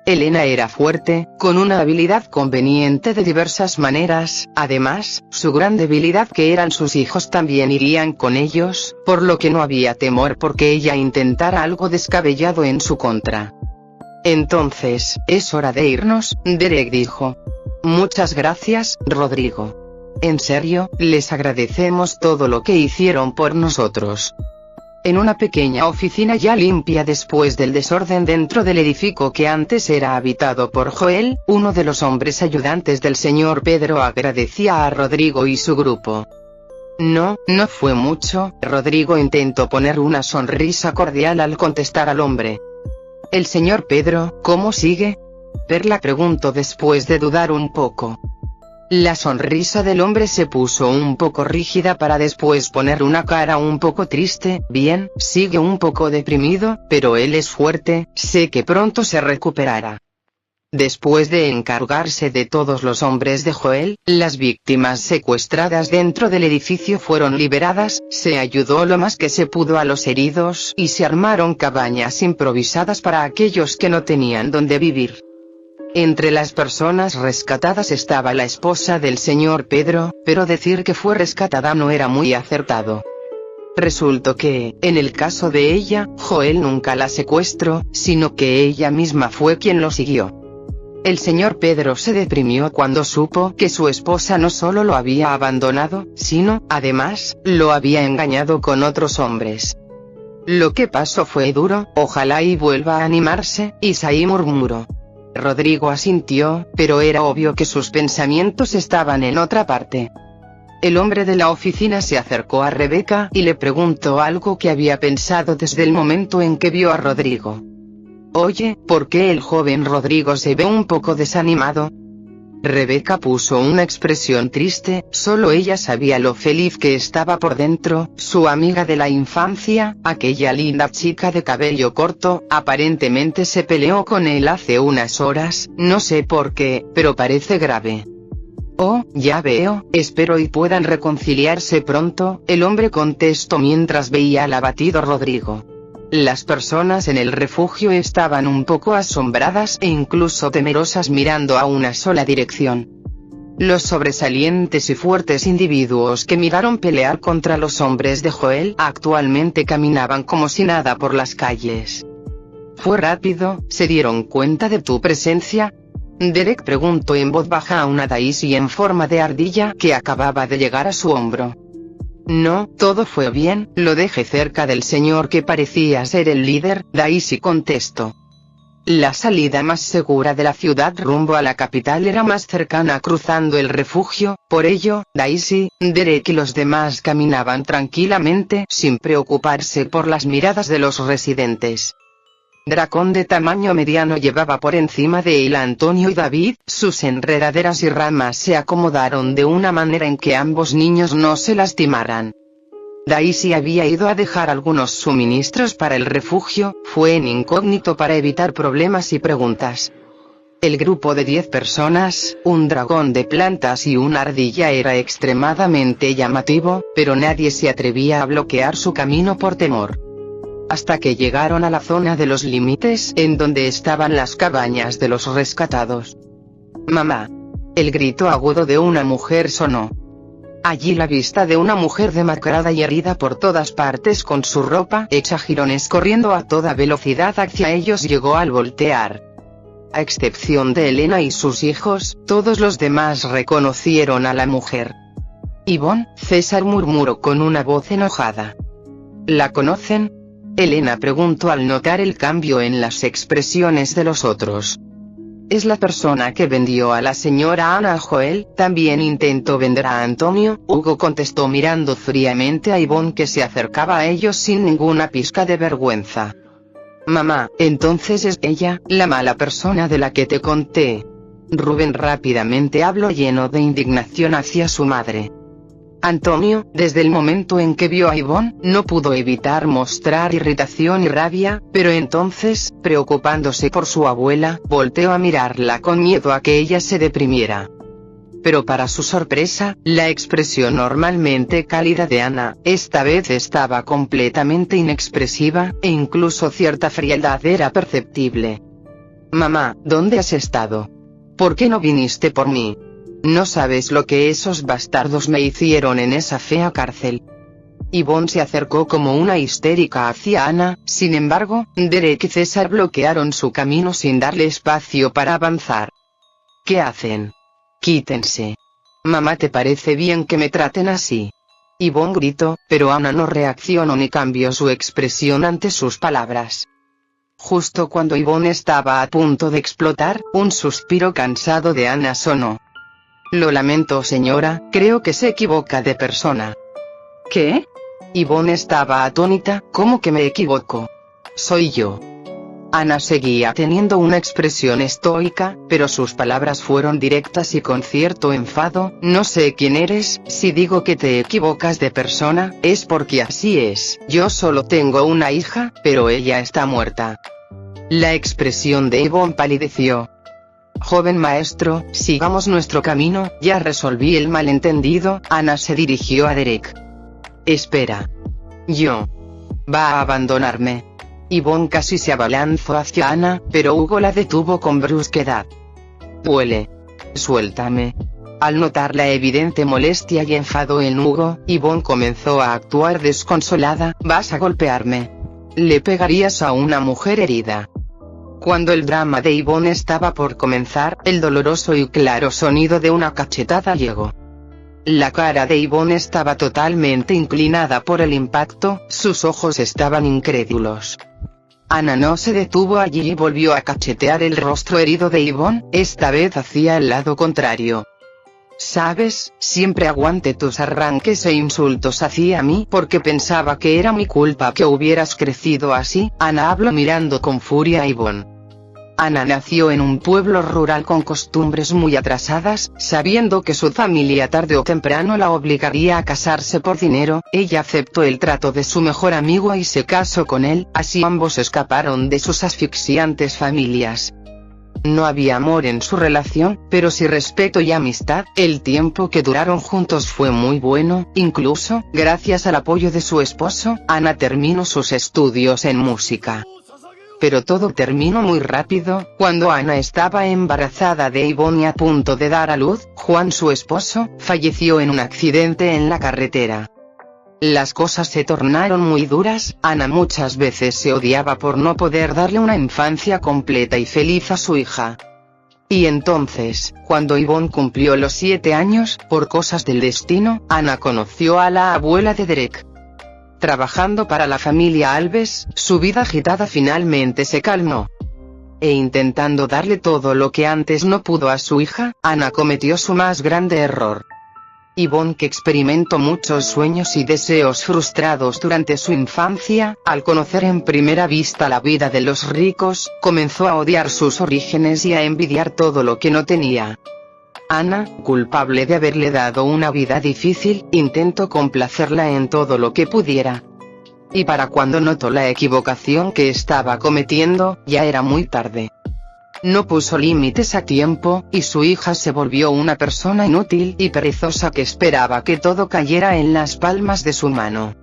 Elena era fuerte, con una habilidad conveniente de diversas maneras. Además, su gran debilidad, que eran sus hijos, también irían con ellos, por lo que no había temor porque ella intentara algo descabellado en su contra. Entonces, es hora de irnos, Derek dijo. Muchas gracias, Rodrigo. En serio, les agradecemos todo lo que hicieron por nosotros. En una pequeña oficina ya limpia después del desorden dentro del edificio que antes era habitado por Joel, uno de los hombres ayudantes del señor Pedro agradecía a Rodrigo y su grupo. No, no fue mucho. Rodrigo intentó poner una sonrisa cordial al contestar al hombre. El señor Pedro, ¿cómo sigue? Perla preguntó después de dudar un poco. La sonrisa del hombre se puso un poco rígida para después poner una cara un poco triste. Bien, sigue un poco deprimido, pero él es fuerte, sé que pronto se recuperará. Después de encargarse de todos los hombres de Joel, las víctimas secuestradas dentro del edificio fueron liberadas, se ayudó lo más que se pudo a los heridos y se armaron cabañas improvisadas para aquellos que no tenían donde vivir. Entre las personas rescatadas estaba la esposa del señor Pedro, pero decir que fue rescatada no era muy acertado. Resultó que, en el caso de ella, Joel nunca la secuestró, sino que ella misma fue quien lo siguió. El señor Pedro se deprimió cuando supo que su esposa no solo lo había abandonado, sino, además, lo había engañado con otros hombres. Lo que pasó fue duro, ojalá y vuelva a animarse, Isaí murmuró. Rodrigo asintió, pero era obvio que sus pensamientos estaban en otra parte. El hombre de la oficina se acercó a Rebeca y le preguntó algo que había pensado desde el momento en que vio a Rodrigo. Oye, ¿por qué el joven Rodrigo se ve un poco desanimado? Rebeca puso una expresión triste, solo ella sabía lo feliz que estaba por dentro. Su amiga de la infancia, aquella linda chica de cabello corto, aparentemente se peleó con él hace unas horas, no sé por qué, pero parece grave. Oh, ya veo, espero y puedan reconciliarse pronto, el hombre contestó mientras veía al abatido Rodrigo. Las personas en el refugio estaban un poco asombradas e incluso temerosas mirando a una sola dirección. Los sobresalientes y fuertes individuos que miraron pelear contra los hombres de Joel actualmente caminaban como si nada por las calles. ¿Fue rápido? ¿Se dieron cuenta de tu presencia? Derek preguntó en voz baja a una Daisy en forma de ardilla que acababa de llegar a su hombro. No, todo fue bien, lo dejé cerca del señor que parecía ser el líder, Daisy contestó. La salida más segura de la ciudad rumbo a la capital era más cercana cruzando el refugio, por ello, Daisy, Derek y los demás caminaban tranquilamente sin preocuparse por las miradas de los residentes. Dragón de tamaño mediano llevaba por encima de él a Antonio y David, sus enredaderas y ramas se acomodaron de una manera en que ambos niños no se lastimaran. Daisy había ido a dejar algunos suministros para el refugio, fue en incógnito para evitar problemas y preguntas. El grupo de 10 personas, un dragón de plantas y una ardilla era extremadamente llamativo, pero nadie se atrevía a bloquear su camino por temor. Hasta que llegaron a la zona de los límites en donde estaban las cabañas de los rescatados. ¡Mamá! El grito agudo de una mujer sonó. Allí la vista de una mujer demacrada y herida por todas partes con su ropa hecha jirones corriendo a toda velocidad hacia ellos llegó al voltear. A excepción de Elena y sus hijos, todos los demás reconocieron a la mujer. Ivonne, César murmuró con una voz enojada. ¿La conocen? Elena preguntó al notar el cambio en las expresiones de los otros. Es la persona que vendió a la señora Ana a Joel, también intentó vender a Antonio, Hugo contestó mirando fríamente a Ivonne que se acercaba a ellos sin ninguna pizca de vergüenza. Mamá, entonces es ella, la mala persona de la que te conté. Rubén rápidamente habló lleno de indignación hacia su madre. Antonio, desde el momento en que vio a Ivonne, no pudo evitar mostrar irritación y rabia, pero entonces, preocupándose por su abuela, volteó a mirarla con miedo a que ella se deprimiera. Pero para su sorpresa, la expresión normalmente cálida de Ana, esta vez estaba completamente inexpresiva, e incluso cierta frialdad era perceptible. Mamá, ¿dónde has estado? ¿Por qué no viniste por mí? No sabes lo que esos bastardos me hicieron en esa fea cárcel. Ivonne se acercó como una histérica hacia Ana, sin embargo, Derek y César bloquearon su camino sin darle espacio para avanzar. ¿Qué hacen? Quítense. Mamá, ¿te parece bien que me traten así? Ivonne gritó, pero Ana no reaccionó ni cambió su expresión ante sus palabras. Justo cuando Ivonne estaba a punto de explotar, un suspiro cansado de Ana sonó. Lo lamento señora, creo que se equivoca de persona. ¿Qué? Yvonne estaba atónita. ¿Cómo que me equivoco? Soy yo. Ana seguía teniendo una expresión estoica, pero sus palabras fueron directas y con cierto enfado. No sé quién eres. Si digo que te equivocas de persona, es porque así es. Yo solo tengo una hija, pero ella está muerta. La expresión de Yvonne palideció. Joven maestro, sigamos nuestro camino. Ya resolví el malentendido. Ana se dirigió a Derek. Espera. Yo. ¿Va a abandonarme? Yvonne casi se abalanzó hacia Ana, pero Hugo la detuvo con brusquedad. Duele. Suéltame. Al notar la evidente molestia y enfado en Hugo, Yvonne comenzó a actuar desconsolada. ¿Vas a golpearme? ¿Le pegarías a una mujer herida? Cuando el drama de Yvonne estaba por comenzar, el doloroso y claro sonido de una cachetada llegó. La cara de Yvonne estaba totalmente inclinada por el impacto, sus ojos estaban incrédulos. Ana no se detuvo allí y volvió a cachetear el rostro herido de Yvonne, esta vez hacia el lado contrario. ¿Sabes? Siempre aguanté tus arranques e insultos hacia mí porque pensaba que era mi culpa que hubieras crecido así. Ana habló mirando con furia a Yvonne. Ana nació en un pueblo rural con costumbres muy atrasadas. Sabiendo que su familia tarde o temprano la obligaría a casarse por dinero, ella aceptó el trato de su mejor amigo y se casó con él. Así ambos escaparon de sus asfixiantes familias. No había amor en su relación, pero sí respeto y amistad. El tiempo que duraron juntos fue muy bueno, incluso, gracias al apoyo de su esposo, Ana terminó sus estudios en música. Pero todo terminó muy rápido. Cuando Ana estaba embarazada de Yvonne y a punto de dar a luz, Juan, su esposo, falleció en un accidente en la carretera. Las cosas se tornaron muy duras. Ana muchas veces se odiaba por no poder darle una infancia completa y feliz a su hija. Y entonces, cuando Yvonne cumplió los 7 años, por cosas del destino, Ana conoció a la abuela de Derek. Trabajando para la familia Alves, su vida agitada finalmente se calmó. E intentando darle todo lo que antes no pudo a su hija, Ana cometió su más grande error. Yvonne, que experimentó muchos sueños y deseos frustrados durante su infancia, al conocer en primera vista la vida de los ricos, comenzó a odiar sus orígenes y a envidiar todo lo que no tenía. Ana, culpable de haberle dado una vida difícil, intentó complacerla en todo lo que pudiera. Y para cuando notó la equivocación que estaba cometiendo, ya era muy tarde. No puso límites a tiempo, y su hija se volvió una persona inútil y perezosa que esperaba que todo cayera en las palmas de su mano.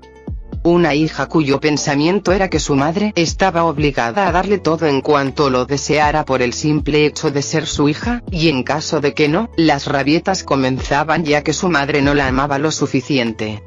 Una hija cuyo pensamiento era que su madre estaba obligada a darle todo en cuanto lo deseara por el simple hecho de ser su hija, y en caso de que no, las rabietas comenzaban ya que su madre no la amaba lo suficiente.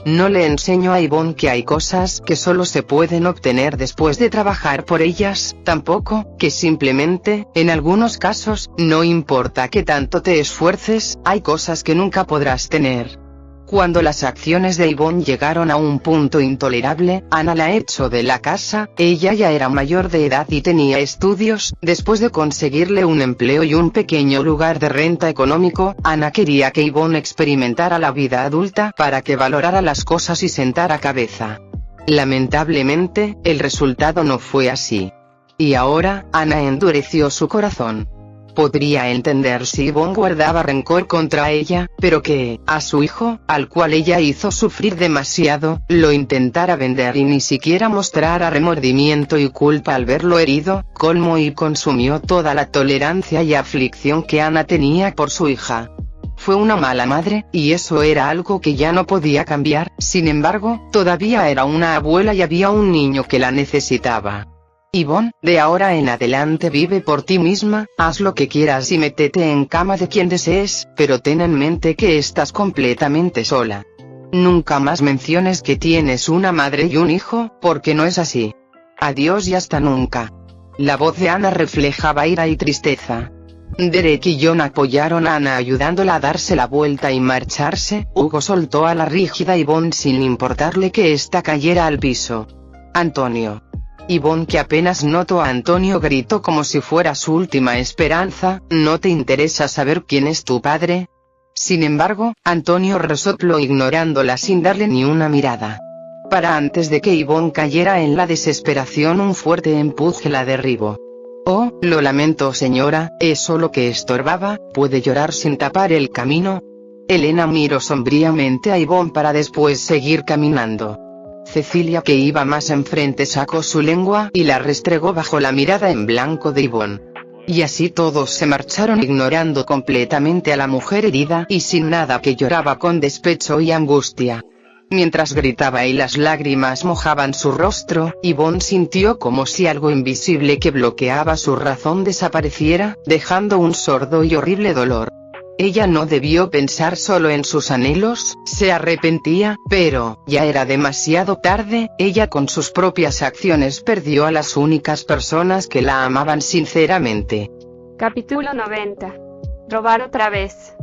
No le enseñó a Yvonne que hay cosas que solo se pueden obtener después de trabajar por ellas, tampoco, que simplemente, en algunos casos, no importa que tanto te esfuerces, hay cosas que nunca podrás tener. Cuando las acciones de Yvonne llegaron a un punto intolerable, Ana la echó de la casa. Ella ya era mayor de edad y tenía estudios. Después de conseguirle un empleo y un pequeño lugar de renta económico, Ana quería que Yvonne experimentara la vida adulta para que valorara las cosas y sentara cabeza. Lamentablemente, el resultado no fue así. Y ahora, Ana endureció su corazón. Podría entender si Yvonne guardaba rencor contra ella, pero que, a su hijo, al cual ella hizo sufrir demasiado, lo intentara vender y ni siquiera mostrara remordimiento y culpa al verlo herido, colmó y consumió toda la tolerancia y aflicción que Ana tenía por su hija. Fue una mala madre, y eso era algo que ya no podía cambiar. Sin embargo, todavía era una abuela y había un niño que la necesitaba. Yvonne, de ahora en adelante vive por ti misma, haz lo que quieras y métete en cama de quien desees, pero ten en mente que estás completamente sola. Nunca más menciones que tienes una madre y un hijo, porque no es así. Adiós y hasta nunca. La voz de Ana reflejaba ira y tristeza. Derek y John apoyaron a Ana ayudándola a darse la vuelta y marcharse. Hugo soltó a la rígida Yvonne sin importarle que ésta cayera al piso. Antonio. Yvonne, que apenas notó a Antonio, gritó como si fuera su última esperanza, ¿no te interesa saber quién es tu padre? Sin embargo, Antonio resopló ignorándola sin darle ni una mirada. Para antes de que Yvonne cayera en la desesperación un fuerte empuje la derribó. Oh, lo lamento señora, eso lo que estorbaba, ¿puede llorar sin tapar el camino? Elena miró sombríamente a Yvonne para después seguir caminando. Cecilia, que iba más enfrente, sacó su lengua y la restregó bajo la mirada en blanco de Yvonne. Y así todos se marcharon ignorando completamente a la mujer herida y sin nada, que lloraba con despecho y angustia. Mientras gritaba y las lágrimas mojaban su rostro, Yvonne sintió como si algo invisible que bloqueaba su razón desapareciera, dejando un sordo y horrible dolor. Ella no debió pensar solo en sus anhelos, se arrepentía, pero ya era demasiado tarde. Ella con sus propias acciones perdió a las únicas personas que la amaban sinceramente. Capítulo 90. Robar otra vez.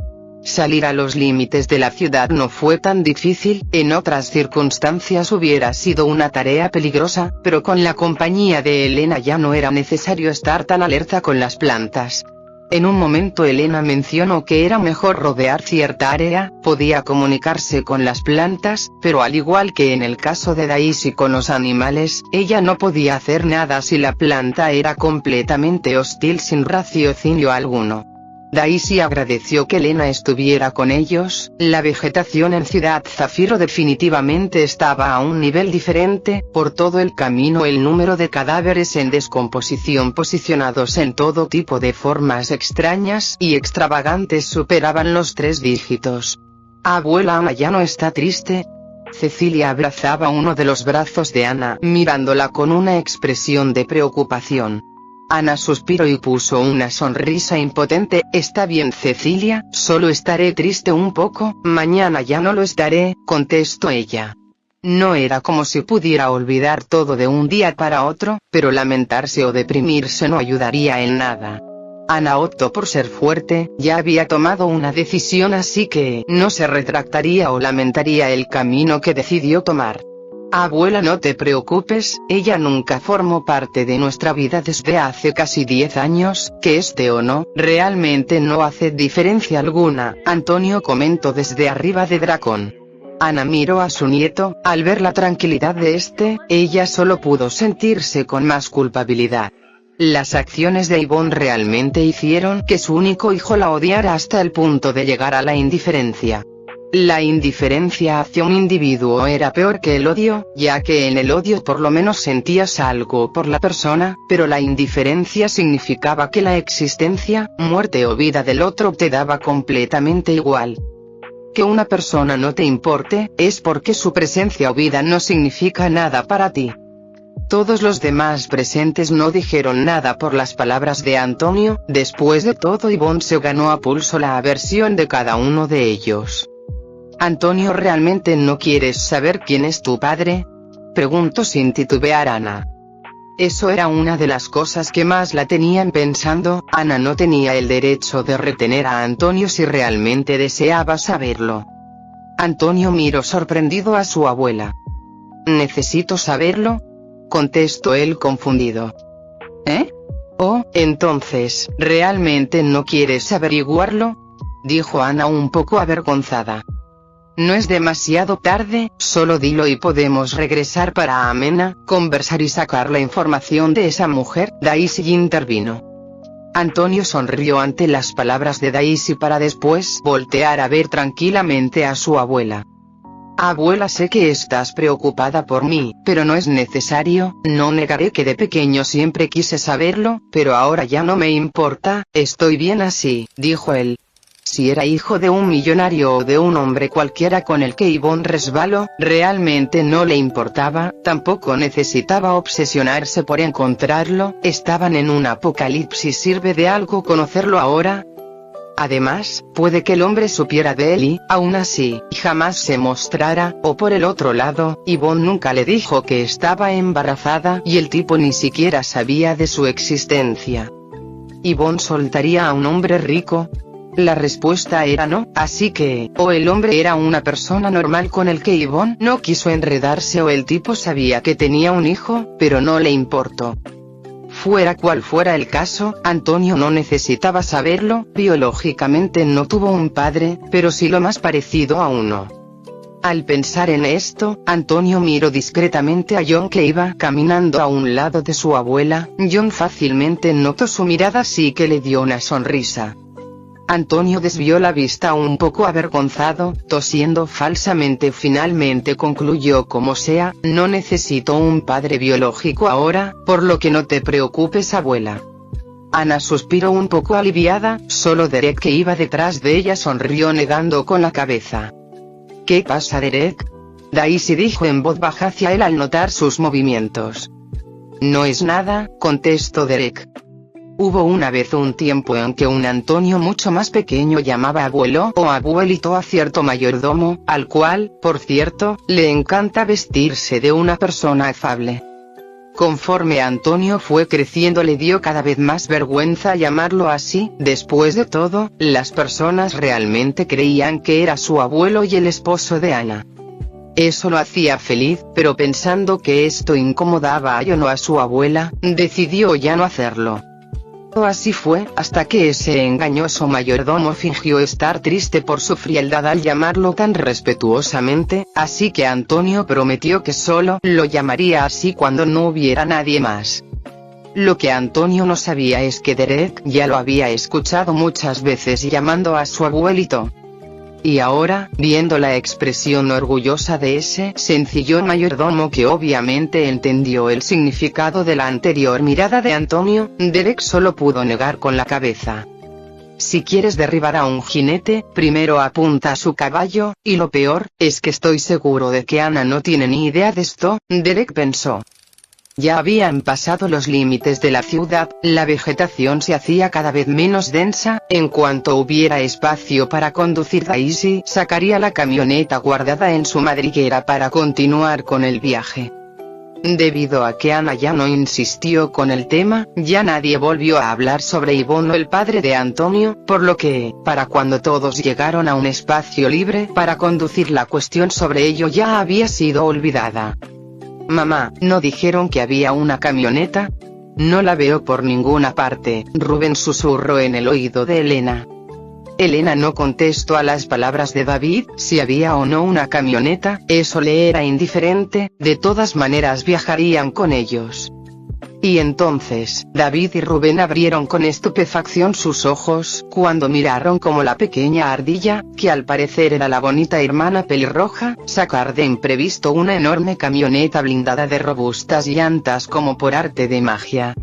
Salir a los límites de la ciudad no fue tan difícil, en otras circunstancias hubiera sido una tarea peligrosa, pero con la compañía de Elena ya no era necesario estar tan alerta con las plantas. En un momento Elena mencionó que era mejor rodear cierta área, podía comunicarse con las plantas, pero al igual que en el caso de Daisy con los animales, ella no podía hacer nada si la planta era completamente hostil sin raciocinio alguno. Daisy agradeció que Elena estuviera con ellos. La vegetación en Ciudad Zafiro definitivamente estaba a un nivel diferente. Por todo el camino el número de cadáveres en descomposición posicionados en todo tipo de formas extrañas y extravagantes superaban los 3 dígitos. Abuela, Ana ya no está triste. Cecilia abrazaba uno de los brazos de Ana, mirándola con una expresión de preocupación. Ana suspiró y puso una sonrisa impotente. Está bien Cecilia, solo estaré triste un poco, mañana ya no lo estaré, contestó ella. No era como si pudiera olvidar todo de un día para otro, pero lamentarse o deprimirse no ayudaría en nada. Ana optó por ser fuerte, ya había tomado una decisión, así que no se retractaría o lamentaría el camino que decidió tomar. Abuela, no te preocupes, ella nunca formó parte de nuestra vida desde hace casi 10 años, que esté o no, realmente no hace diferencia alguna, Antonio comentó desde arriba de Dracón. Ana miró a su nieto, al ver la tranquilidad de este, ella solo pudo sentirse con más culpabilidad. Las acciones de Yvonne realmente hicieron que su único hijo la odiara hasta el punto de llegar a la indiferencia. La indiferencia hacia un individuo era peor que el odio, ya que en el odio por lo menos sentías algo por la persona, pero la indiferencia significaba que la existencia, muerte o vida del otro te daba completamente igual. Que una persona no te importe, es porque su presencia o vida no significa nada para ti. Todos los demás presentes no dijeron nada por las palabras de Antonio. Después de todo, Yvonne se ganó a pulso la aversión de cada uno de ellos. Antonio, ¿realmente no quieres saber quién es tu padre?, preguntó sin titubear Ana. Eso era una de las cosas que más la tenían pensando. Ana no tenía el derecho de retener a Antonio si realmente deseaba saberlo. Antonio miró sorprendido a su abuela. ¿Necesito saberlo?, contestó él confundido. ¿Eh? Oh, entonces, ¿realmente no quieres averiguarlo?, dijo Ana un poco avergonzada. No es demasiado tarde, solo dilo y podemos regresar para amena, conversar y sacar la información de esa mujer. Daisy intervino. Antonio sonrió ante las palabras de Daisy para después voltear a ver tranquilamente a su abuela. Abuela, sé que estás preocupada por mí, pero no es necesario. No negaré que de pequeño siempre quise saberlo, pero ahora ya no me importa, estoy bien así, dijo él. Si era hijo de un millonario o de un hombre cualquiera con el que Yvonne resbaló, realmente no le importaba, tampoco necesitaba obsesionarse por encontrarlo. Estaban en un apocalipsis, ¿sirve de algo conocerlo ahora? Además, puede que el hombre supiera de él y, aún así, jamás se mostrara, o por el otro lado, Yvonne nunca le dijo que estaba embarazada y el tipo ni siquiera sabía de su existencia. ¿Yvonne soltaría a un hombre rico? La respuesta era no, así que, o el hombre era una persona normal con el que Yvonne no quiso enredarse, o el tipo sabía que tenía un hijo, pero no le importó. Fuera cual fuera el caso, Antonio no necesitaba saberlo, biológicamente no tuvo un padre, pero sí lo más parecido a uno. Al pensar en esto, Antonio miró discretamente a John que iba caminando a un lado de su abuela. John fácilmente notó su mirada, así que le dio una sonrisa. Antonio desvió la vista un poco avergonzado, tosiendo falsamente. Finalmente concluyó: como sea, no necesito un padre biológico ahora, por lo que no te preocupes, abuela. Ana suspiró un poco aliviada, solo Derek, que iba detrás de ella, sonrió negando con la cabeza. ¿Qué pasa, Derek? Daisy dijo en voz baja hacia él al notar sus movimientos. No es nada, contestó Derek. Hubo una vez un tiempo en que un Antonio mucho más pequeño llamaba abuelo o abuelito a cierto mayordomo, al cual, por cierto, le encanta vestirse de una persona afable. Conforme Antonio fue creciendo le dio cada vez más vergüenza llamarlo así. Después de todo, las personas realmente creían que era su abuelo y el esposo de Ana. Eso lo hacía feliz, pero pensando que esto incomodaba a John o a su abuela, decidió ya no hacerlo. Así fue, hasta que ese engañoso mayordomo fingió estar triste por su frialdad al llamarlo tan respetuosamente, así que Antonio prometió que solo lo llamaría así cuando no hubiera nadie más. Lo que Antonio no sabía es que Derek ya lo había escuchado muchas veces llamando a su abuelito. Y ahora, viendo la expresión orgullosa de ese sencillo mayordomo que obviamente entendió el significado de la anterior mirada de Antonio, Derek solo pudo negar con la cabeza. Si quieres derribar a un jinete, primero apunta a su caballo, y lo peor, es que estoy seguro de que Ana no tiene ni idea de esto, Derek pensó. Ya habían pasado los límites de la ciudad, la vegetación se hacía cada vez menos densa. En cuanto hubiera espacio para conducir, Daisy sacaría la camioneta guardada en su madriguera para continuar con el viaje. Debido a que Ana ya no insistió con el tema, ya nadie volvió a hablar sobre Ivono, el padre de Antonio, por lo que, para cuando todos llegaron a un espacio libre para conducir, la cuestión sobre ello ya había sido olvidada. Mamá, ¿no dijeron que había una camioneta? No la veo por ninguna parte, Rubén susurró en el oído de Elena. Elena no contestó a las palabras de David. Si había o no una camioneta, eso le era indiferente, de todas maneras viajarían con ellos. Y entonces, David y Rubén abrieron con estupefacción sus ojos, cuando miraron como la pequeña ardilla, que al parecer era la bonita hermana pelirroja, sacar de imprevisto una enorme camioneta blindada de robustas llantas como por arte de magia.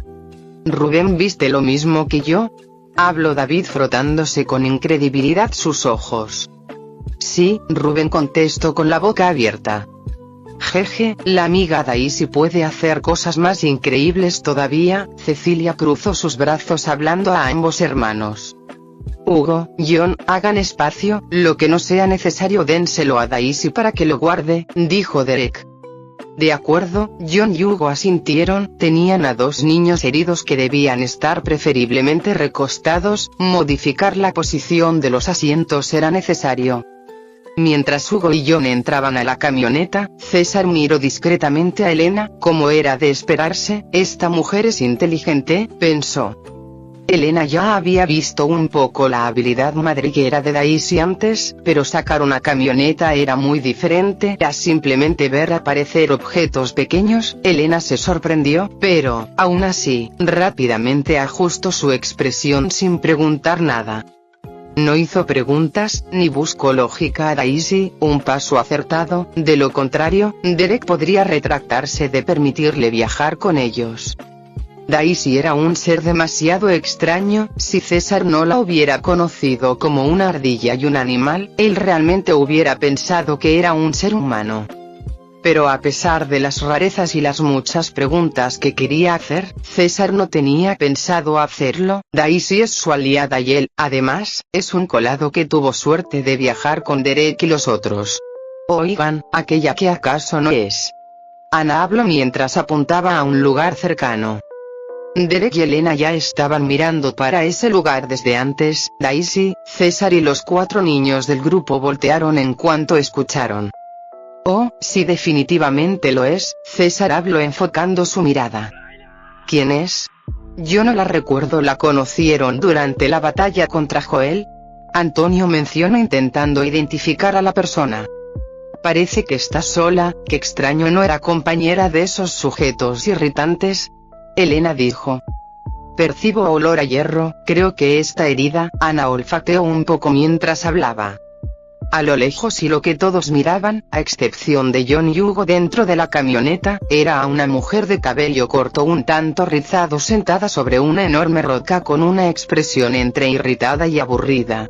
¿Rubén viste lo mismo que yo? Habló David frotándose con incredibilidad sus ojos. Sí, Rubén contestó con la boca abierta. Jeje, la amiga Daisy puede hacer cosas más increíbles todavía. Cecilia cruzó sus brazos hablando a ambos hermanos. Hugo, John, hagan espacio, lo que no sea necesario dénselo a Daisy para que lo guarde, dijo Derek. De acuerdo, John y Hugo asintieron. Tenían a dos niños heridos que debían estar preferiblemente recostados. Modificar la posición de los asientos era necesario. Mientras Hugo y John entraban a la camioneta, César miró discretamente a Elena. Como era de esperarse, esta mujer es inteligente, pensó. Elena ya había visto un poco la habilidad madriguera de Daisy antes, pero sacar una camioneta era muy diferente a simplemente ver aparecer objetos pequeños. Elena se sorprendió, pero, aún así, rápidamente ajustó su expresión sin preguntar nada. No hizo preguntas, ni buscó lógica a Daisy, un paso acertado. De lo contrario, Derek podría retractarse de permitirle viajar con ellos. Daisy era un ser demasiado extraño. Si César no la hubiera conocido como una ardilla y un animal, él realmente hubiera pensado que era un ser humano. Pero a pesar de las rarezas y las muchas preguntas que quería hacer, César no tenía pensado hacerlo. Daisy es su aliada y él, además, es un colado que tuvo suerte de viajar con Derek y los otros. Oigan, ¿aquella que acaso no es? Ana habló mientras apuntaba a un lugar cercano. Derek y Elena ya estaban mirando para ese lugar desde antes. Daisy, César y los 4 niños del grupo voltearon en cuanto escucharon. Oh, sí, definitivamente lo es, César habló enfocando su mirada. ¿Quién es? Yo no la recuerdo. ¿La conocieron durante la batalla contra Joel? Antonio menciona intentando identificar a la persona. Parece que está sola. Qué extraño, no era compañera de esos sujetos irritantes. Elena dijo. Percibo olor a hierro, creo que está herida. Ana olfateó un poco mientras hablaba. A lo lejos y lo que todos miraban, a excepción de John y Hugo dentro de la camioneta, era a una mujer de cabello corto un tanto rizado sentada sobre una enorme roca con una expresión entre irritada y aburrida.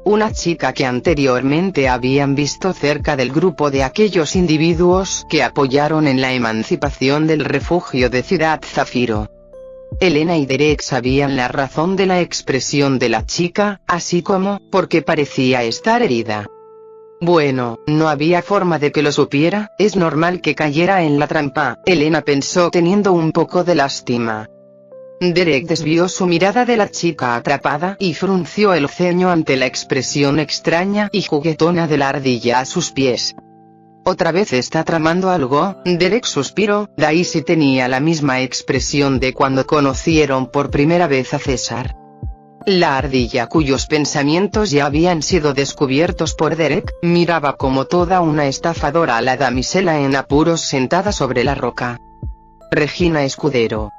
Una chica que anteriormente habían visto cerca del grupo de aquellos individuos que apoyaron en la emancipación del refugio de Ciudad Zafiro. Elena y Derek sabían la razón de la expresión de la chica, así como, porque parecía estar herida. Bueno, no había forma de que lo supiera, es normal que cayera en la trampa, Elena pensó teniendo un poco de lástima. Derek desvió su mirada de la chica atrapada y frunció el ceño ante la expresión extraña y juguetona de la ardilla a sus pies. ¿Otra vez está tramando algo? Derek suspiró. Daisy tenía la misma expresión de cuando conocieron por primera vez a César. La ardilla, cuyos pensamientos ya habían sido descubiertos por Derek, miraba como toda una estafadora a la damisela en apuros sentada sobre la roca. Regina Escudero.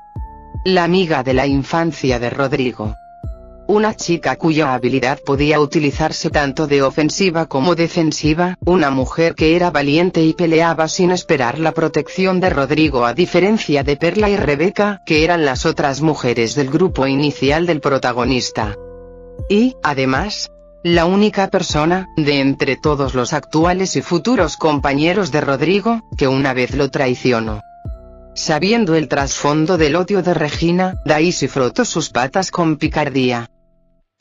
La amiga de la infancia de Rodrigo. Una chica cuya habilidad podía utilizarse tanto de ofensiva como defensiva, una mujer que era valiente y peleaba sin esperar la protección de Rodrigo a diferencia de Perla y Rebeca, que eran las otras mujeres del grupo inicial del protagonista. Y, además, la única persona, de entre todos los actuales y futuros compañeros de Rodrigo, que una vez lo traicionó. Sabiendo el trasfondo del odio de Regina, Daisy frotó sus patas con picardía.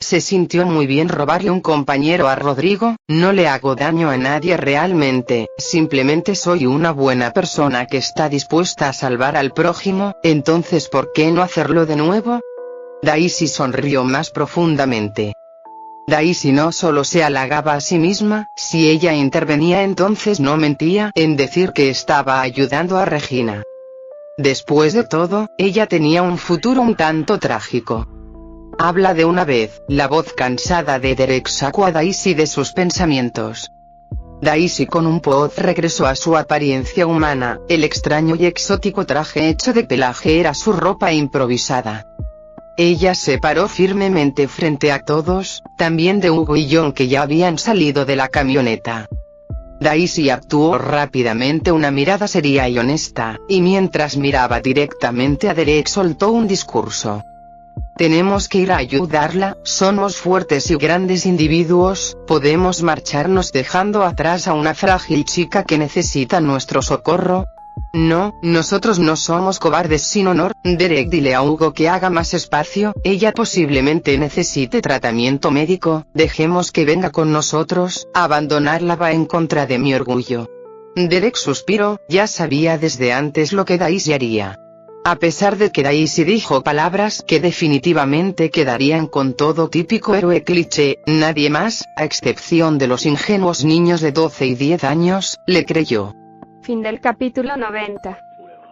Se sintió muy bien robarle un compañero a Rodrigo. No le hago daño a nadie realmente, simplemente soy una buena persona que está dispuesta a salvar al prójimo, entonces ¿por qué no hacerlo de nuevo? Daisy sonrió más profundamente. Daisy no solo se halagaba a sí misma, si ella intervenía entonces no mentía en decir que estaba ayudando a Regina. Después de todo, ella tenía un futuro un tanto trágico. Habla de una vez. La voz cansada de Derek sacó a Daisy de sus pensamientos. Daisy con un poz regresó a su apariencia humana, el extraño y exótico traje hecho de pelaje era su ropa improvisada. Ella se paró firmemente frente a todos, también de Hugo y John que ya habían salido de la camioneta. Daisy actuó rápidamente una mirada seria y honesta, y mientras miraba directamente a Derek soltó un discurso. Tenemos que ir a ayudarla, somos fuertes y grandes individuos, podemos marcharnos dejando atrás a una frágil chica que necesita nuestro socorro. No, nosotros no somos cobardes sin honor. Derek, dile a Hugo que haga más espacio, ella posiblemente necesite tratamiento médico, dejemos que venga con nosotros, abandonarla va en contra de mi orgullo. Derek suspiró, ya sabía desde antes lo que Daisy haría. A pesar de que Daisy dijo palabras que definitivamente quedarían con todo típico héroe cliché, nadie más, a excepción de los ingenuos niños de 12 y 10 años, le creyó. Fin del capítulo 90.